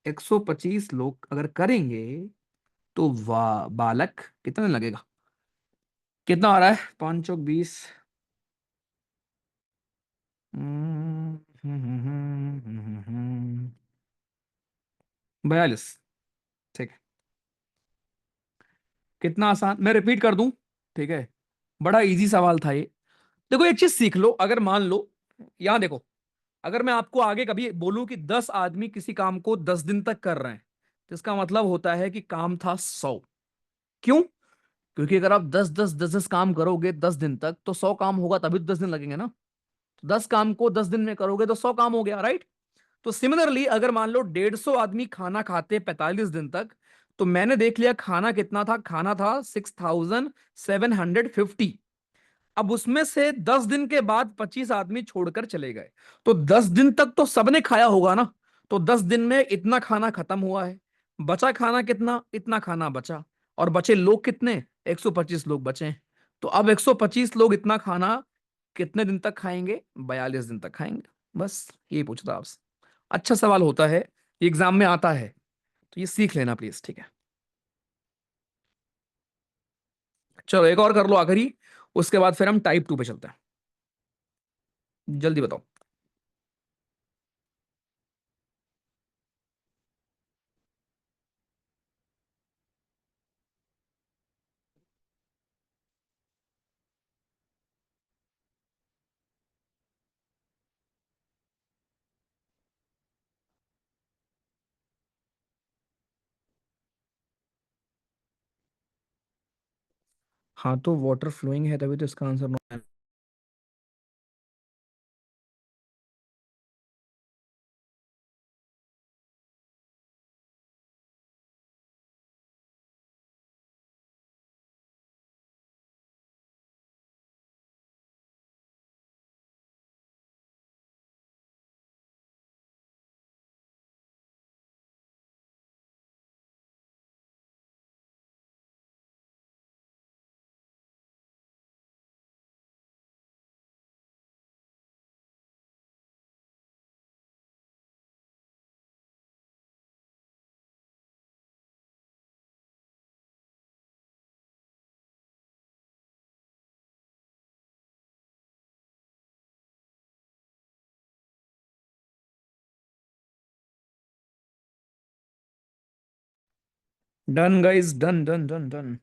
125 लोग अगर करेंगे, तो वाह बालक कितना लगेगा? कितना आ रहा है? 5 चौक 20। 42। ठीक है। कितना आसान, मैं रिपीट कर दूं। ठीक है। बड़ा इजी सवाल था ये। देखो एक चीज सीख लो, अगर मान लो, यहां देखो, अगर मैं आपको आगे कभी बोलूं कि 10 आदमी किसी काम को 10 दिन तक कर रहे हैं, तो इसका मतलब होता है कि काम था 100। क्यों? क्योंकि अगर आप 10 10 10 10 काम करोगे 10 दिन तक, तो 100 काम होगा, तभी तो 10 दिन लगेंगे ना। तो 10 काम को 10 दिन में करोगे तो 100 काम हो गया, राइट। तो सिमिलरली अगर मान लो 150 आदमी खाना खाते 45 दिन तक, तो मैंने देख लिया खाना कितना था, खाना था 6750। अब उसमें से 10 दिन के बाद 25 आदमी छोड़कर चले गए, तो 10 दिन तक तो सबने खाया होगा ना। तो 10 दिन में इतना खाना खत्म हुआ है। बचा खाना कितना? इतना खाना बचा। और बचे लोग कितने? 125 लोग बचे हैं। तो अब 125 लोग इतना खाना कितने दिन तक खाएंगे? 42 दिन तक खाएंगे। बस ये पूछता आपसे। अच्छा सवाल होता है, एग्जाम में आता है, तो ये सीख लेना प्लीज। ठीक है। चलो एक और कर लो आखिरी, उसके बाद फिर हम टाइप 2 पे चलते हैं। जल्दी बताओ। हाँ, तो वाटर फ्लोइंग है तभी तो इसका आंसर नो है। Done guys, done done done done.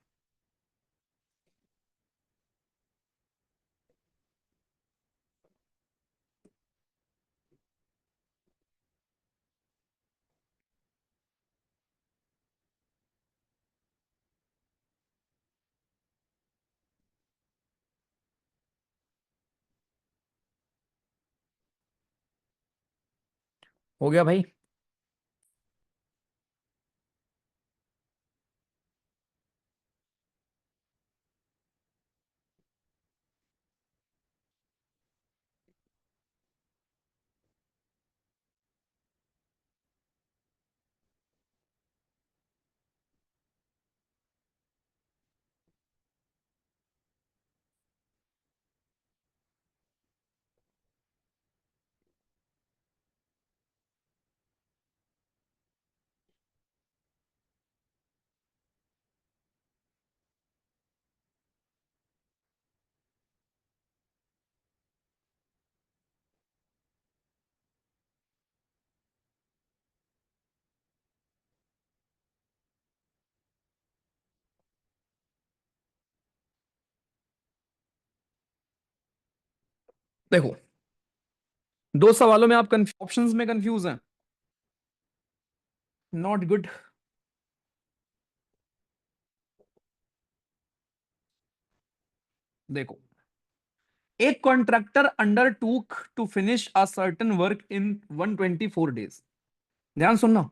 हो गया भाई। देखो, दो सवालों में आप ऑप्शंस में कंफ्यूज हैं। Not good. देखो, एक contractor undertook to finish a certain work in 124 days. ध्यान सुनना।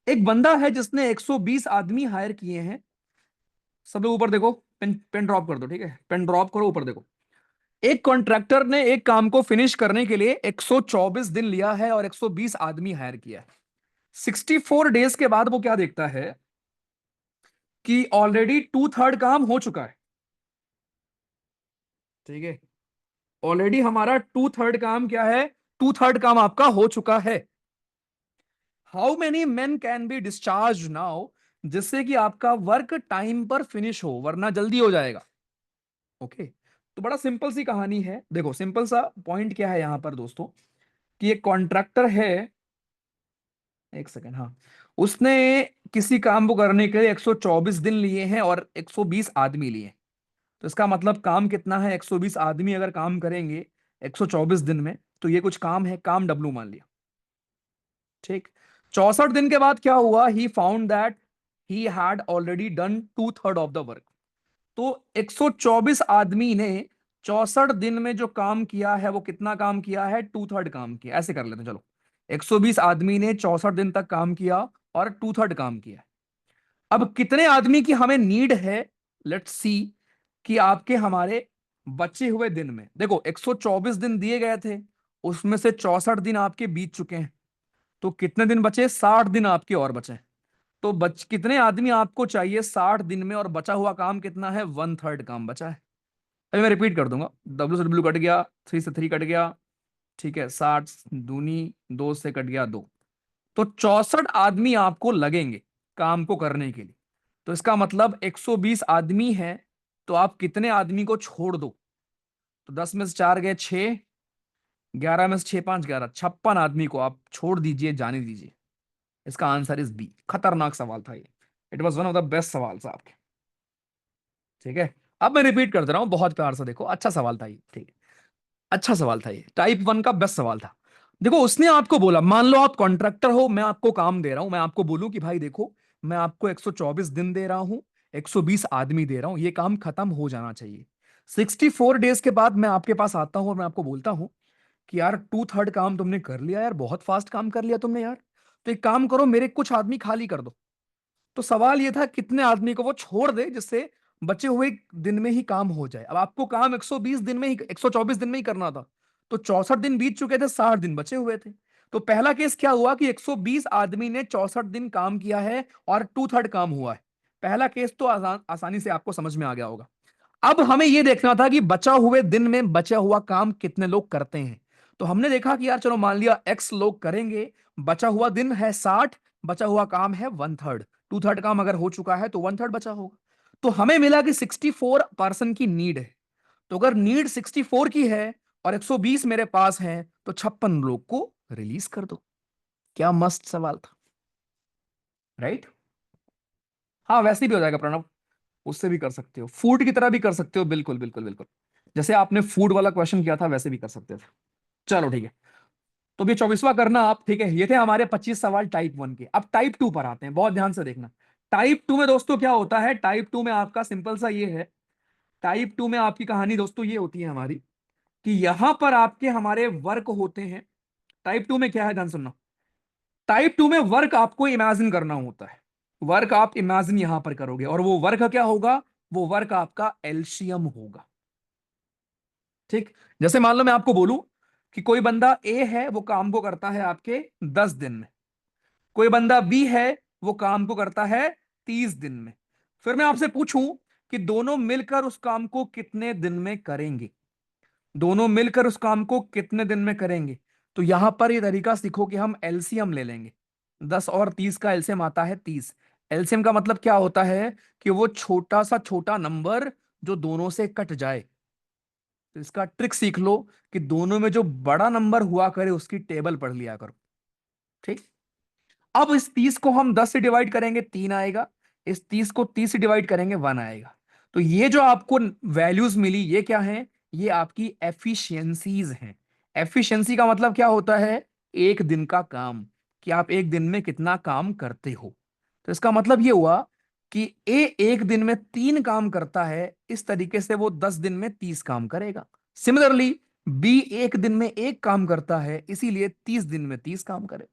एक बंदा है जिसने 120 आदमी हायर किए हैं। सब लोग ऊपर देखो, पेन पेन ड्रॉप कर दो, ठीक है, पेन ड्रॉप करो, ऊपर देखो। एक कॉन्ट्रैक्टर ने एक काम को फिनिश करने के लिए 124 दिन लिया है और 120 आदमी हायर किया है। 64 डेज के बाद वो क्या देखता है कि ऑलरेडी टू थर्ड काम हो चुका है। ठीक है, ऑलरेडी हमारा टू थर्ड काम क्या है, टू थर्ड काम आपका हो चुका है। How many main can be discharge now, जिससे कि आपका वर्क टाइम पर फिनिश हो, वरना जल्दी हो जाएगा। ओके, तो बड़ा सिंपल सी कहानी है। देखो, सिंपल सा पॉइंट क्या है यहां पर दोस्तों, कि एक कॉन्ट्रैक्टर है। एक सेकेंड, हाँ। उसने किसी काम को करने के लिए 124 दिन लिए हैं और 120 आदमी लिए हैं। तो इसका मतलब काम कितना है, 120 आदमी अगर काम करेंगे 124 दिन में, तो ये कुछ काम है, काम डब्लू मान लिया। ठीक। 64 दिन के बाद क्या हुआ, he found that he had already done two third of the work. तो 124 आदमी ने 64 दिन में जो काम किया है, वो कितना काम किया है, टू थर्ड काम किया। ऐसे कर लेते हैं, चलो। 120 आदमी ने 64 दिन तक काम किया और टू थर्ड काम किया। अब कितने आदमी की हमें नीड है, लेट्स सी, कि आपके हमारे बचे हुए दिन में, देखो 124 दिन दिए गए थे, उसमें से 64 दिन आपके बीत चुके हैं। तो कितने दिन बचे, 60 दिन आपके और बचे। तो कितने आदमी आपको चाहिए 60 दिन में, और बचा हुआ काम कितना है, वन थर्ड काम बचा है। अभी मैं रिपीट कर दूंगा। डब्ल्यू से डब्ल्यू कट गया, 3 से 3 कट गया। ठीक है, 60 दूनी 2 से कट गया 2। तो 64 आदमी आपको लगेंगे काम को करने के लिए। तो इसका मतलब 120 आदमी है, तो आप कितने आदमी को छोड़ दो, तो 10 में से 4 गए 6, 11 में से 6 5 11, 56 आदमी को आप छोड़ दीजिए, जाने दीजिए। इसका आंसर इज बी। खतरनाक सवाल था ये। It was one of the best सवाल था आपके। ठीक है, अब मैं रिपीट कर दे रहा हूं बहुत प्यार से, देखो अच्छा सवाल था ये। ठीक है, अच्छा सवाल था ये, टाइप 1 का बेस्ट सवाल था। देखो, उसने आपको बोला, मान लो आप कॉन्ट्रैक्टर हो, मैं आपको काम दे रहा हूं, मैं आपको बोलूं कि भाई देखो, मैं आपको 124 दिन दे रहा हूं, 120 आदमी दे रहा हूं, ये काम खत्म हो जाना चाहिए। 64 डेज के बाद मैं आपके पास आता हूं और मैं आपको बोलता हूं कि यार टू थर्ड काम तुमने कर लिया यार, बहुत फास्ट काम कर लिया तुमने यार। तो एक काम करो, मेरे कुछ आदमी खाली कर दो। तो सवाल ये था कितने आदमी को वो छोड़ दे, जिससे बचे हुए दिन में ही काम हो जाए। अब आपको काम 120 दिन में ही, 124 दिन में ही करना था। तो 64 दिन बीत चुके थे, 60 दिन बचे हुए थे। तो पहला केस क्या हुआ कि 120 आदमी ने 64 दिन काम किया है और टू थर्ड काम हुआ है। पहला केस तो आसानी से आपको समझ में आ गया होगा। अब हमें यह देखना था कि बचा हुए दिन में बचा हुआ काम कितने लोग करते हैं। तो हमने देखा कि यार चलो, मान लिया एक्स लोग करेंगे, बचा हुआ दिन है 60, बचा हुआ काम है वन थर्ड। टू थर्ड काम अगर हो चुका है तो वन थर्ड बचा होगा। तो हमें मिला कि 64 पर्सन की नीड है। तो अगर नीड 64 की है और 120 मेरे पास है, तो 56 लोग को रिलीज कर दो। क्या मस्त सवाल था, राइट? हाँ, वैसे भी हो जाएगा प्रणव। उससे भी कर सकते हो, फूड की तरह भी कर सकते हो, बिल्कुल बिल्कुल बिल्कुल। जैसे आपने फूड वाला क्वेश्चन किया था, वैसे भी कर सकते थे। चलो ठीक है। तो ये 24वां करना आप, ठीक है। ये थे हमारे 25 सवाल टाइप 1 के। अब टाइप 2 पर आते हैं, बहुत ध्यान से देखना। टाइप 2 में दोस्तों क्या होता है, टाइप 2 में आपका सिंपल सा ये है। टाइप 2 में आपकी कहानी दोस्तों ये होती है हमारी, कि यहां पर आपके हमारे वर्क होते हैं। टाइप 2 में क्या है, ध्यान सुनना। टाइप 2 में वर्क आपको इमेजिन करना होता है। वर्क आप इमेजिन यहां पर करोगे, और वो वर्क क्या होगा, वो वर्क आपका एलसीएम होगा। ठीक। जैसे मान लो मैं आपको बोलूं कि कोई बंदा ए है, वो काम को करता है आपके 10 दिन में। कोई बंदा बी है, वो काम को करता है 30 दिन में। फिर मैं आपसे पूछूं कि दोनों मिलकर उस काम को कितने दिन में करेंगे, दोनों मिलकर उस काम को कितने दिन में करेंगे। तो यहां पर ये तरीका सीखो कि हम एलसीएम ले लेंगे। 10 और 30 का एलसीएम आता है 30। एलसीएम का मतलब क्या होता है, कि वो छोटा सा छोटा नंबर जो दोनों से कट जाए। तो इसका ट्रिक सीख लो, कि दोनों में जो बड़ा नंबर हुआ करे उसकी टेबल पढ़ लिया करो। ठीक। अब इस 30 को हम 10 से डिवाइड करेंगे, 3 आएगा। इस 30 को 30 से डिवाइड करेंगे, 1 आएगा। तो ये जो आपको वैल्यूज मिली, ये क्या है, ये आपकी एफिशिएंसीज हैं। एफिशिएंसी का मतलब क्या होता है? एक दिन का काम, कि आप एक दिन में कितना काम करते हो। तो इसका मतलब ये हुआ कि ए एक दिन में 3 काम करता है, इस तरीके से वो 10 दिन में 30 काम करेगा। सिमिलरली बी एक दिन में एक काम करता है, इसीलिए 30 दिन में 30 काम करे।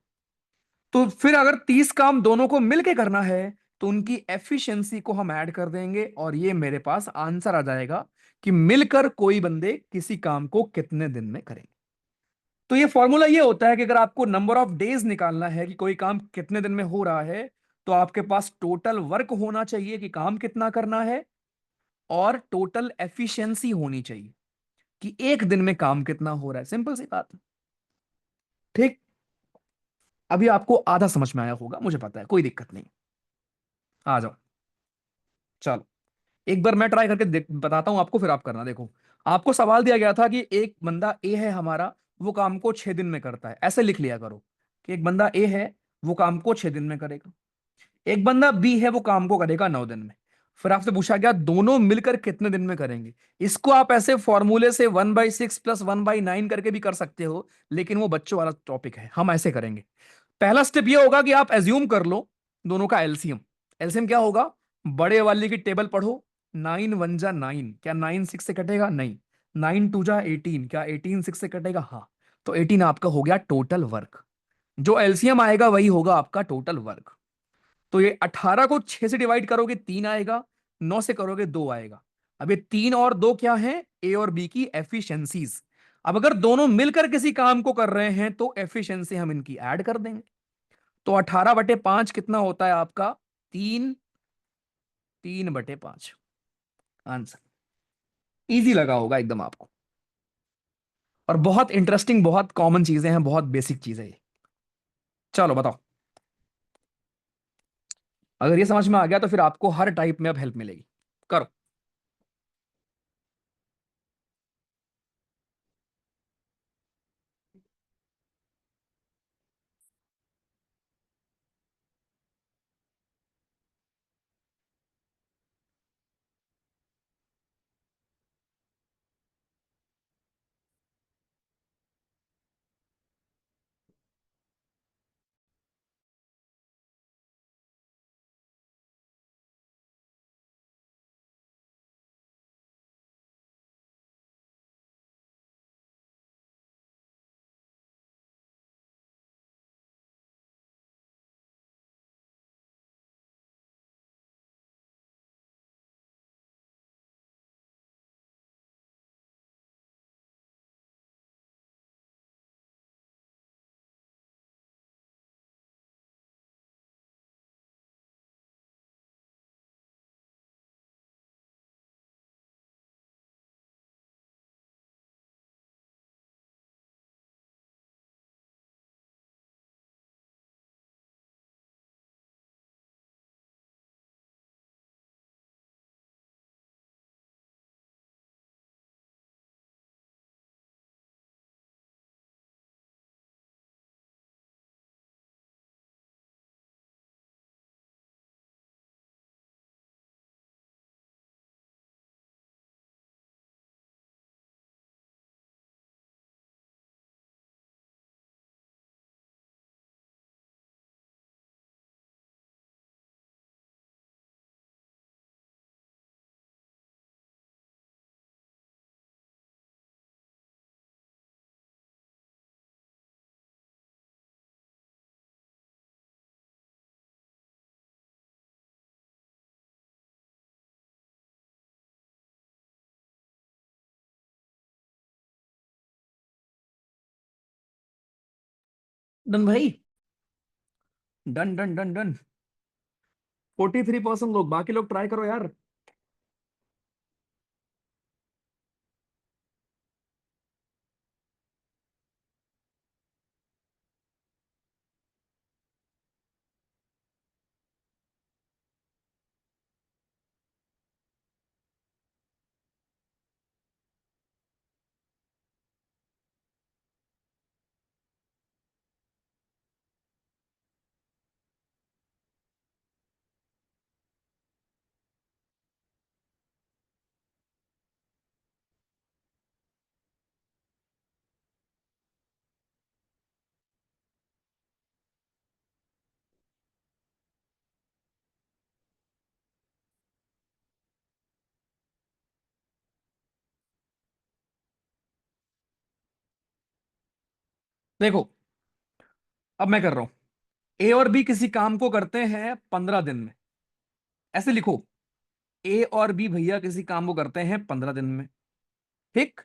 तो फिर अगर 30 काम दोनों को मिलके करना है, तो उनकी एफिशिएंसी को हम ऐड कर देंगे और ये मेरे पास आंसर आ जाएगा कि मिलकर कोई बंदे किसी काम को कितने दिन में करेंगे। तो ये फॉर्मूला ये होता है कि अगर आपको नंबर ऑफ डेज निकालना है कि कोई काम कितने दिन में हो रहा है, तो आपके पास टोटल वर्क होना चाहिए कि काम कितना करना है, और टोटल एफिशिएंसी होनी चाहिए कि एक दिन में काम कितना हो रहा है। सिंपल सी बात है। ठीक। अभी आपको आधा समझ में आया होगा, मुझे पता है, कोई दिक्कत नहीं। आ जाओ। चलो, एक बार मैं ट्राई करके बताता हूं आपको, फिर आप करना। देखो, आपको सवाल दिया गया था कि एक बंदा ए है हमारा, वो काम को 6 दिन में करता है। ऐसे लिख लिया करो कि एक बंदा ए है, वो काम को 6 दिन में करेगा। एक बंदा बी है, वो काम को करेगा 9 दिन में। फिर आपसे पूछा गया दोनों मिलकर कितने दिन में करेंगे। इसको आप ऐसे फॉर्मूले से 1/6 प्लस 1/9 करके भी कर सकते हो, लेकिन वो बच्चों वाला टॉपिक है, हम ऐसे करेंगे। पहला स्टेप ये होगा कि आप एज्यूम कर लो दोनों का एलसीएम। एलसीएम क्या होगा? बड़े वाले की टेबल पढ़ो। 9 1 जा 9, क्या 9 6 से कटेगा? नहीं। 9 2 जा 18, क्या 18 6 से कटेगा? हाँ। तो 18 आपका हो गया टोटल वर्क। जो एलसीएम आएगा वही होगा आपका टोटल वर्क। तो ये 18 को 6 से डिवाइड करोगे 3 आएगा, 9 से करोगे 2 आएगा। अब ये 3 और 2 क्या है? ए और बी की एफिशिएंसीज। अब अगर दोनों मिलकर किसी काम को कर रहे हैं, तो एफिशिएंसी हम इनकी ऐड कर देंगे। तो 18/5 कितना होता है आपका? 3। 3/5 आंसर। इजी लगा होगा एकदम आपको। और बहुत इंटरेस्टिंग, बहुत कॉमन चीजें हैं, बहुत बेसिक चीजें ये। चलो बताओ। अगर ये समझ में आ गया तो फिर आपको हर टाइप में अब हेल्प मिलेगी। करो। डन भाई। Done done done done. 43% लोग, बाकी लोग ट्राई करो यार। देखो, अब मैं कर रहा हूं। ए और बी किसी काम को करते हैं 15 दिन में, ऐसे लिखो। ए और बी भैया किसी काम को करते हैं 15 दिन में, ठीक।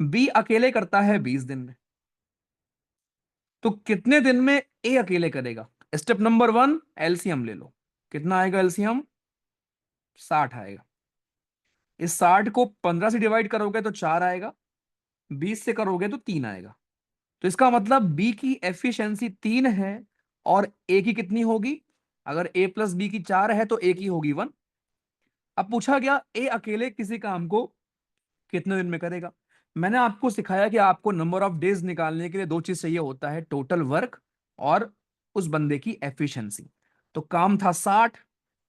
बी अकेले करता है 20 दिन में। तो कितने दिन में ए अकेले करेगा? स्टेप नंबर 1, एलसीएम ले लो। कितना आएगा एलसीएम? 60 आएगा। इस 60 को 15 से डिवाइड करोगे तो 4 आएगा, 20 से करोगे तो 3 आएगा। तो इसका मतलब बी की एफिशिएंसी 3 है, और ए की कितनी होगी? अगर ए प्लस बी की 4 है तो ए की होगी 1। अब पूछा गया ए अकेले किसी काम को कितने दिन में करेगा। मैंने आपको सिखाया कि आपको नंबर ऑफ डेज निकालने के लिए दो चीज चाहिए होता है, टोटल वर्क और उस बंदे की एफिशिएंसी। तो काम था 60,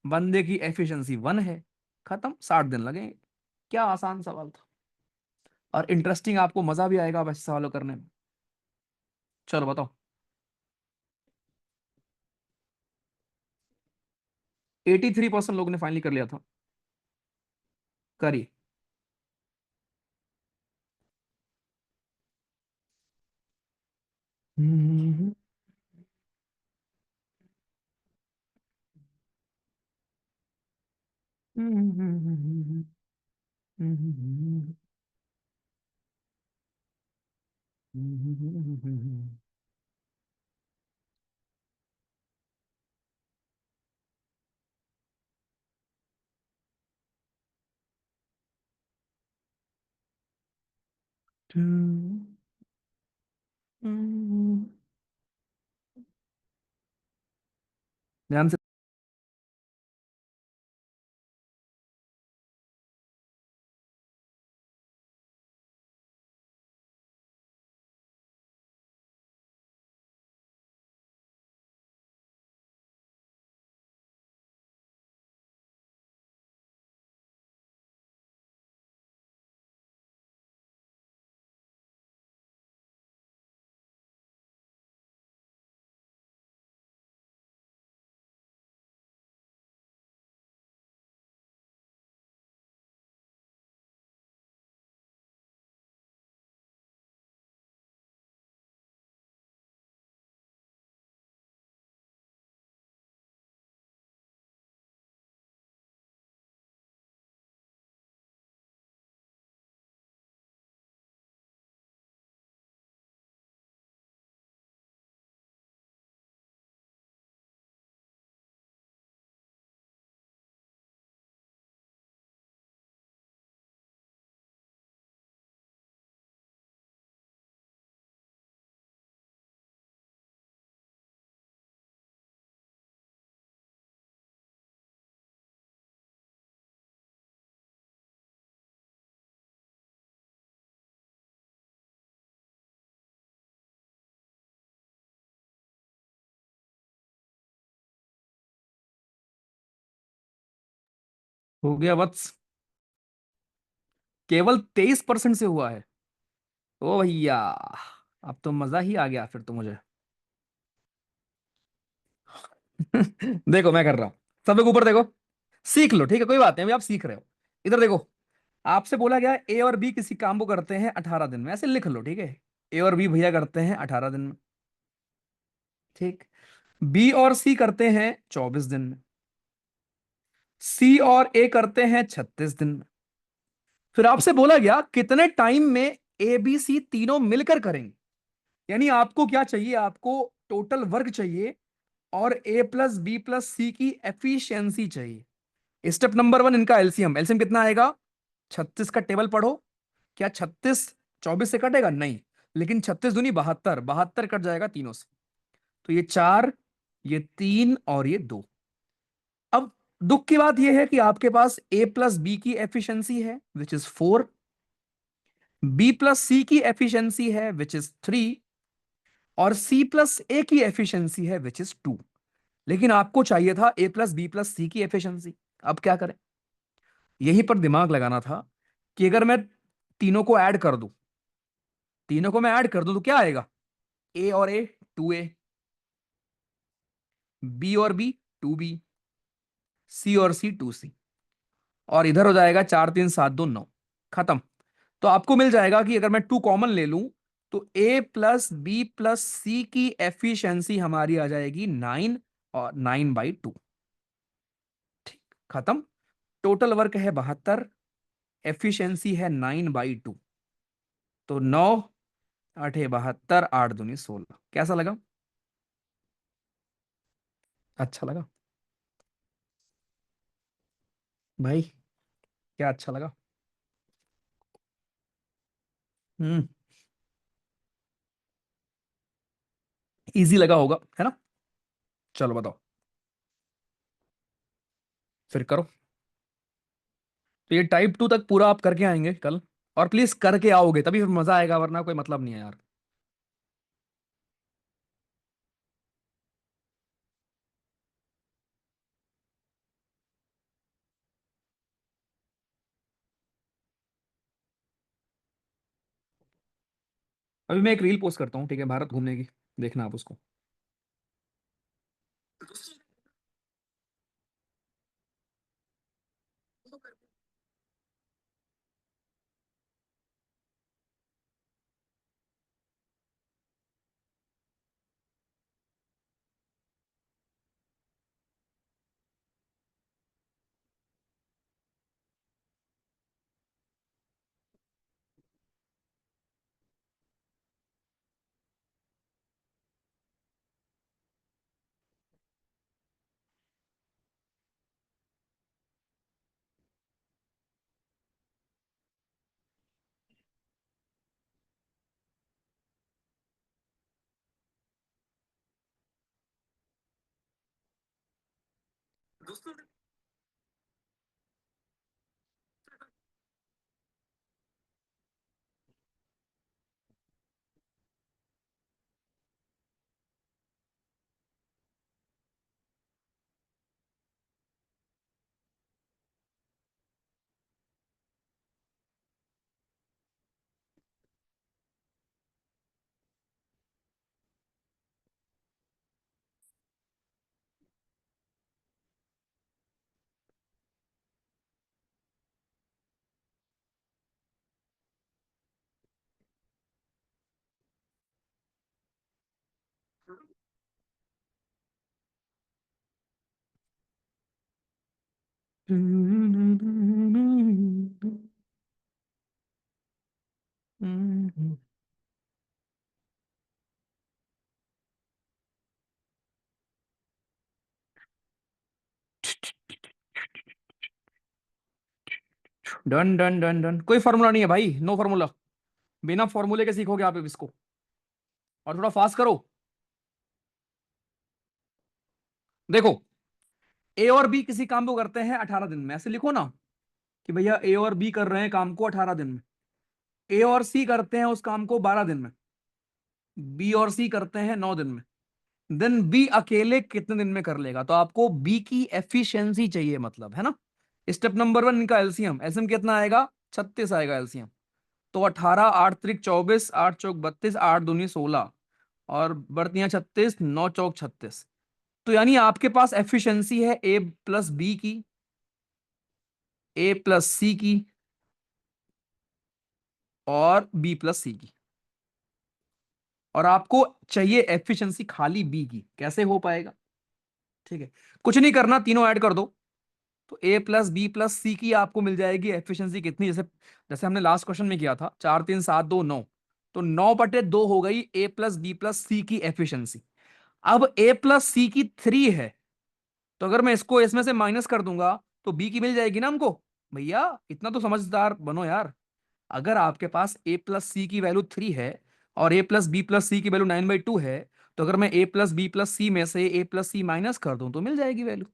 बंदे की एफिशिएंसी 1 है, खत्म, 60 दिन लगेंगे। क्या आसान सवाल था, और इंटरेस्टिंग, आपको मजा भी आएगा वैसे सवालों करने में। चलो बताओ। 83% लोगों ने फाइनली कर लिया था। करिए। हम्म। ध्यान से। हो गया वत्स। केवल 23% से हुआ है। ओ भैया, अब तो मजा ही आ गया फिर तो मुझे। देखो मैं कर रहा हूं। सब लोग ऊपर देखो। सीख लो, ठीक है, कोई बात नहीं, अभी आप सीख रहे हो। इधर देखो। आपसे बोला गया ए और बी किसी काम को करते हैं 18 दिन में, ऐसे लिख लो, ठीक है। ए और बी भैया करते हैं 18 दिन में, ठीक। बी और सी करते हैं 24 दिन में। सी और ए करते हैं 36 दिन में। फिर आपसे बोला गया कितने टाइम में ए बी सी तीनों मिलकर करेंगे। यानी आपको क्या चाहिए? आपको टोटल वर्क चाहिए, और ए प्लस बी प्लस सी की एफिशिएंसी चाहिए। स्टेप नंबर 1, इनका एलसीएम। एलसीएम कितना आएगा? 36 का टेबल पढ़ो। क्या 36 24 से कटेगा? नहीं। लेकिन 36 दूनी 72, 72 कट जाएगा तीनों से। तो ये 4, ये 3 और ये 2। अब दुख की बात यह है कि आपके पास ए प्लस बी की एफिशिएंसी है विच इज 4, बी प्लस सी की एफिशिएंसी है विच इज 3, और सी प्लस ए की एफिशिएंसी है विच इज 2। लेकिन आपको चाहिए था ए प्लस बी प्लस सी की एफिशिएंसी। अब क्या करें? यहीं पर दिमाग लगाना था कि अगर मैं तीनों को ऐड कर दूं, तीनों को मैं ऐड कर दूं तो क्या आएगा? ए और ए, 2A। बी और बी, 2B। सी और सी, 2C। और इधर हो जाएगा 4 3 7 2 9, खत्म। तो आपको मिल जाएगा कि अगर मैं 2 कॉमन ले लूं तो ए प्लस बी प्लस सी की एफिशिएंसी हमारी आ जाएगी 9 और 9/2। ठीक, खत्म। टोटल वर्क है 72, एफिशिएंसी है 9/2। तो 9 8 72, 8 दूनी 16। कैसा लगा? अच्छा लगा भाई? क्या अच्छा लगा? हम्म। इजी लगा होगा, है ना? चलो बताओ। फिर करो। तो ये टाइप 2 तक पूरा आप करके आएंगे कल। और प्लीज करके आओगे तभी फिर मजा आएगा, वरना कोई मतलब नहीं है यार। अभी मैं एक रील पोस्ट करता हूँ, ठीक है, भारत घूमने की। देखना आप उसको। Done done done done. कोई फॉर्मूला नहीं है भाई, नो फॉर्मूला। बिना फॉर्मूले के सीखोगे आप इसको। और थोड़ा फास्ट करो। देखो, ए और बी किसी काम को करते हैं 18 दिन में, ऐसे लिखो ना कि भैया ए और बी कर रहे हैं काम को 18 दिन में। ए और सी करते हैं उस काम को 12 दिन में। बी और सी करते हैं 9 दिन में। देन बी अकेले कितने दिन में कर लेगा? तो आपको बी की एफिशिएंसी चाहिए, मतलब, है ना? स्टेप नंबर 1, इनका एलसीएम। एलसीएम कितना आएगा? 36 आएगा एलसीएम। तो 18, 8 त्रिक 24, 8 चौक 32, 8 दूनी 16, और बर्तियां 36, 9 चौक 36। तो यानी आपके पास एफिशिएंसी है ए प्लस बी की, ए प्लस सी की, और बी प्लस सी की। और आपको चाहिए एफिशिएंसी खाली बी की। कैसे हो पाएगा? ठीक है, कुछ नहीं करना, तीनों ऐड कर दो। तो ए प्लस बी प्लस सी की आपको मिल जाएगी एफिशिएंसी कितनी? जैसे जैसे हमने लास्ट क्वेश्चन में किया था, 4 3 7 2 9। तो 9/2 हो गई ए प्लस बी प्लस सी की एफिशिएंसी। अब ए प्लस सी की 3 है, तो अगर मैं इसको इसमें से माइनस कर दूंगा तो बी की मिल जाएगी ना हमको। भैया इतना तो समझदार बनो यार। अगर आपके पास ए प्लस सी की वैल्यू 3 है और ए प्लस बी प्लस सी की वैल्यू 9/2 है, तो अगर मैं ए प्लस बी प्लस सी में से ए प्लस सी माइनस कर दूं तो मिल जाएगी वैल्यू।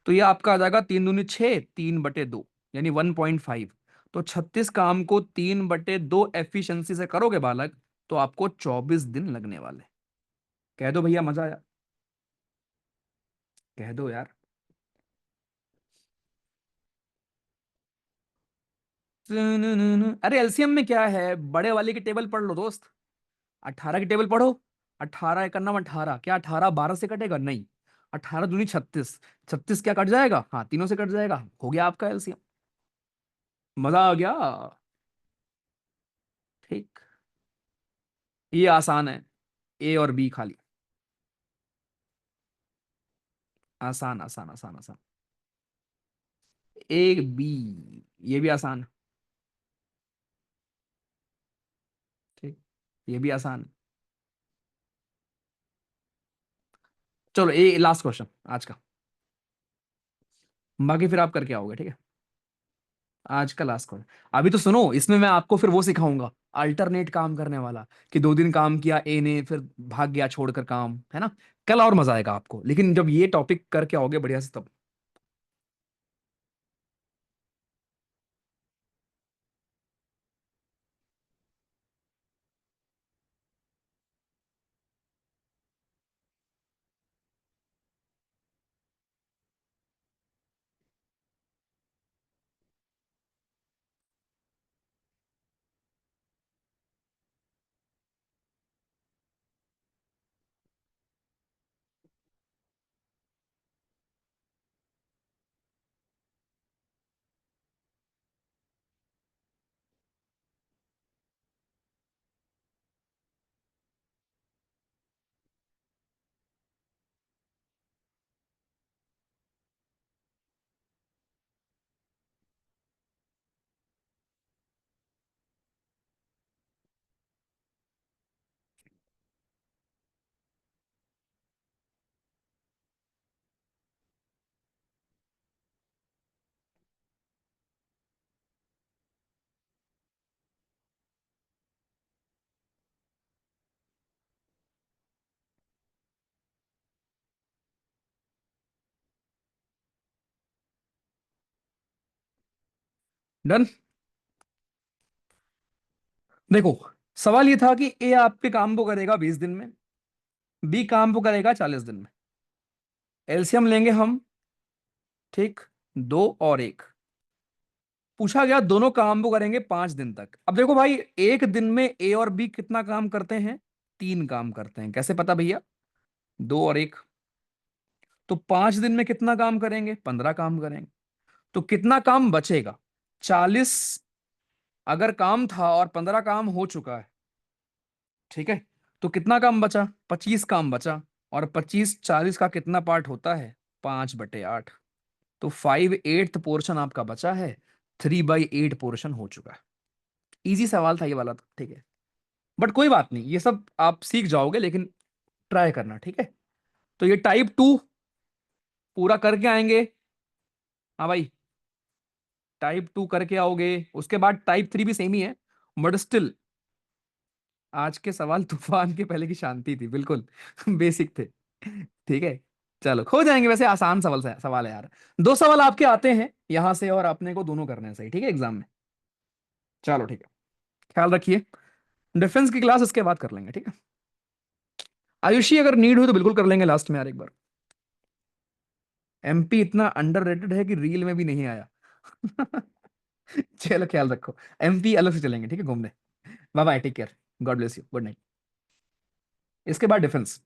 तो ये आपका आ जाएगा 3 दूनी 6, 3/2, यानी 1.5। तो 36 काम को 3/2 एफिशिएंसी से करोगे बालक, तो आपको 24 दिन लगने वाले। कह दो भैया, मजा आया? कह दो यार। अरे एलसीएम में क्या है, बड़े वाले की टेबल पढ़ लो दोस्त। 18 की टेबल पढ़ो। 18 एक नाम 18, क्या 18 12 से कटेगा? नहीं। 18 दूनी 36। 36 क्या कट जाएगा? हाँ, तीनों से कट जाएगा। हो गया आपका एलसीएम। मजा आ गया। ठीक। ये आसान है, ए और बी खाली। आसान आसान आसान आसान। ए बी, ये भी आसान है। ठीक, ये भी आसान है। चलो ए लास्ट क्वेश्चन आज का, बाकी फिर आप करके आओगे, ठीक है। आज का लास्ट क्वेश्चन। अभी तो सुनो, इसमें मैं आपको फिर वो सिखाऊंगा, अल्टरनेट काम करने वाला, कि 2 दिन काम किया ए ने, फिर भाग गया छोड़कर काम, है ना। कल और मजा आएगा आपको, लेकिन जब ये टॉपिक करके आओगे बढ़िया से तब। डन। देखो, सवाल ये था कि ए आपके काम को करेगा 20 दिन में, बी काम को करेगा 40 दिन में। एलसीएम लेंगे हम, ठीक, 2 और 1। पूछा गया दोनों काम को करेंगे 5 दिन तक। अब देखो भाई, एक दिन में ए और बी कितना काम करते हैं? 3 काम करते हैं। कैसे पता भैया? 2 और 1। तो 5 दिन में कितना काम करेंगे? 15 काम करेंगे। तो कितना काम बचेगा? 40 अगर काम था और 15 काम हो चुका है, ठीक है, तो कितना काम बचा? 25 काम बचा। और 25 40 का कितना पार्ट होता है? 5/8। तो 5/8 पोर्शन आपका बचा है, 3/8 पोर्शन हो चुका है। इजी सवाल था ये वाला तो, ठीक है। बट कोई बात नहीं, ये सब आप सीख जाओगे, लेकिन ट्राई करना, ठीक है। तो ये टाइप 2 पूरा करके आएंगे। हाँ भाई, टाइप 2 करके आओगे, उसके बाद टाइप 3 भी सेम ही है, बट स्टिल आज के सवाल तूफान के पहले की शांति थी, बिल्कुल बेसिक थे। ठीक है, चलो हो जाएंगे। वैसे आसान सवाल सवाल है यार। 2 सवाल आपके आते हैं यहां से, और अपने को दोनों करने हैं सही, ठीक है, एग्जाम में। चलो ठीक है, ख्याल रखिए। डिफेंस की क्लास इसके बाद कर लेंगे, ठीक है। आयुषी अगर नीड हुई तो बिल्कुल कर लेंगे लास्ट में यार एक बार। एमपी इतना अंडररेटेड है कि रील में भी नहीं आया। चलो ख्याल रखो। एमपी अलग से चलेंगे, ठीक है, घूमने। Bye bye, take care, God bless you, good night. इसके बाद डिफेंस।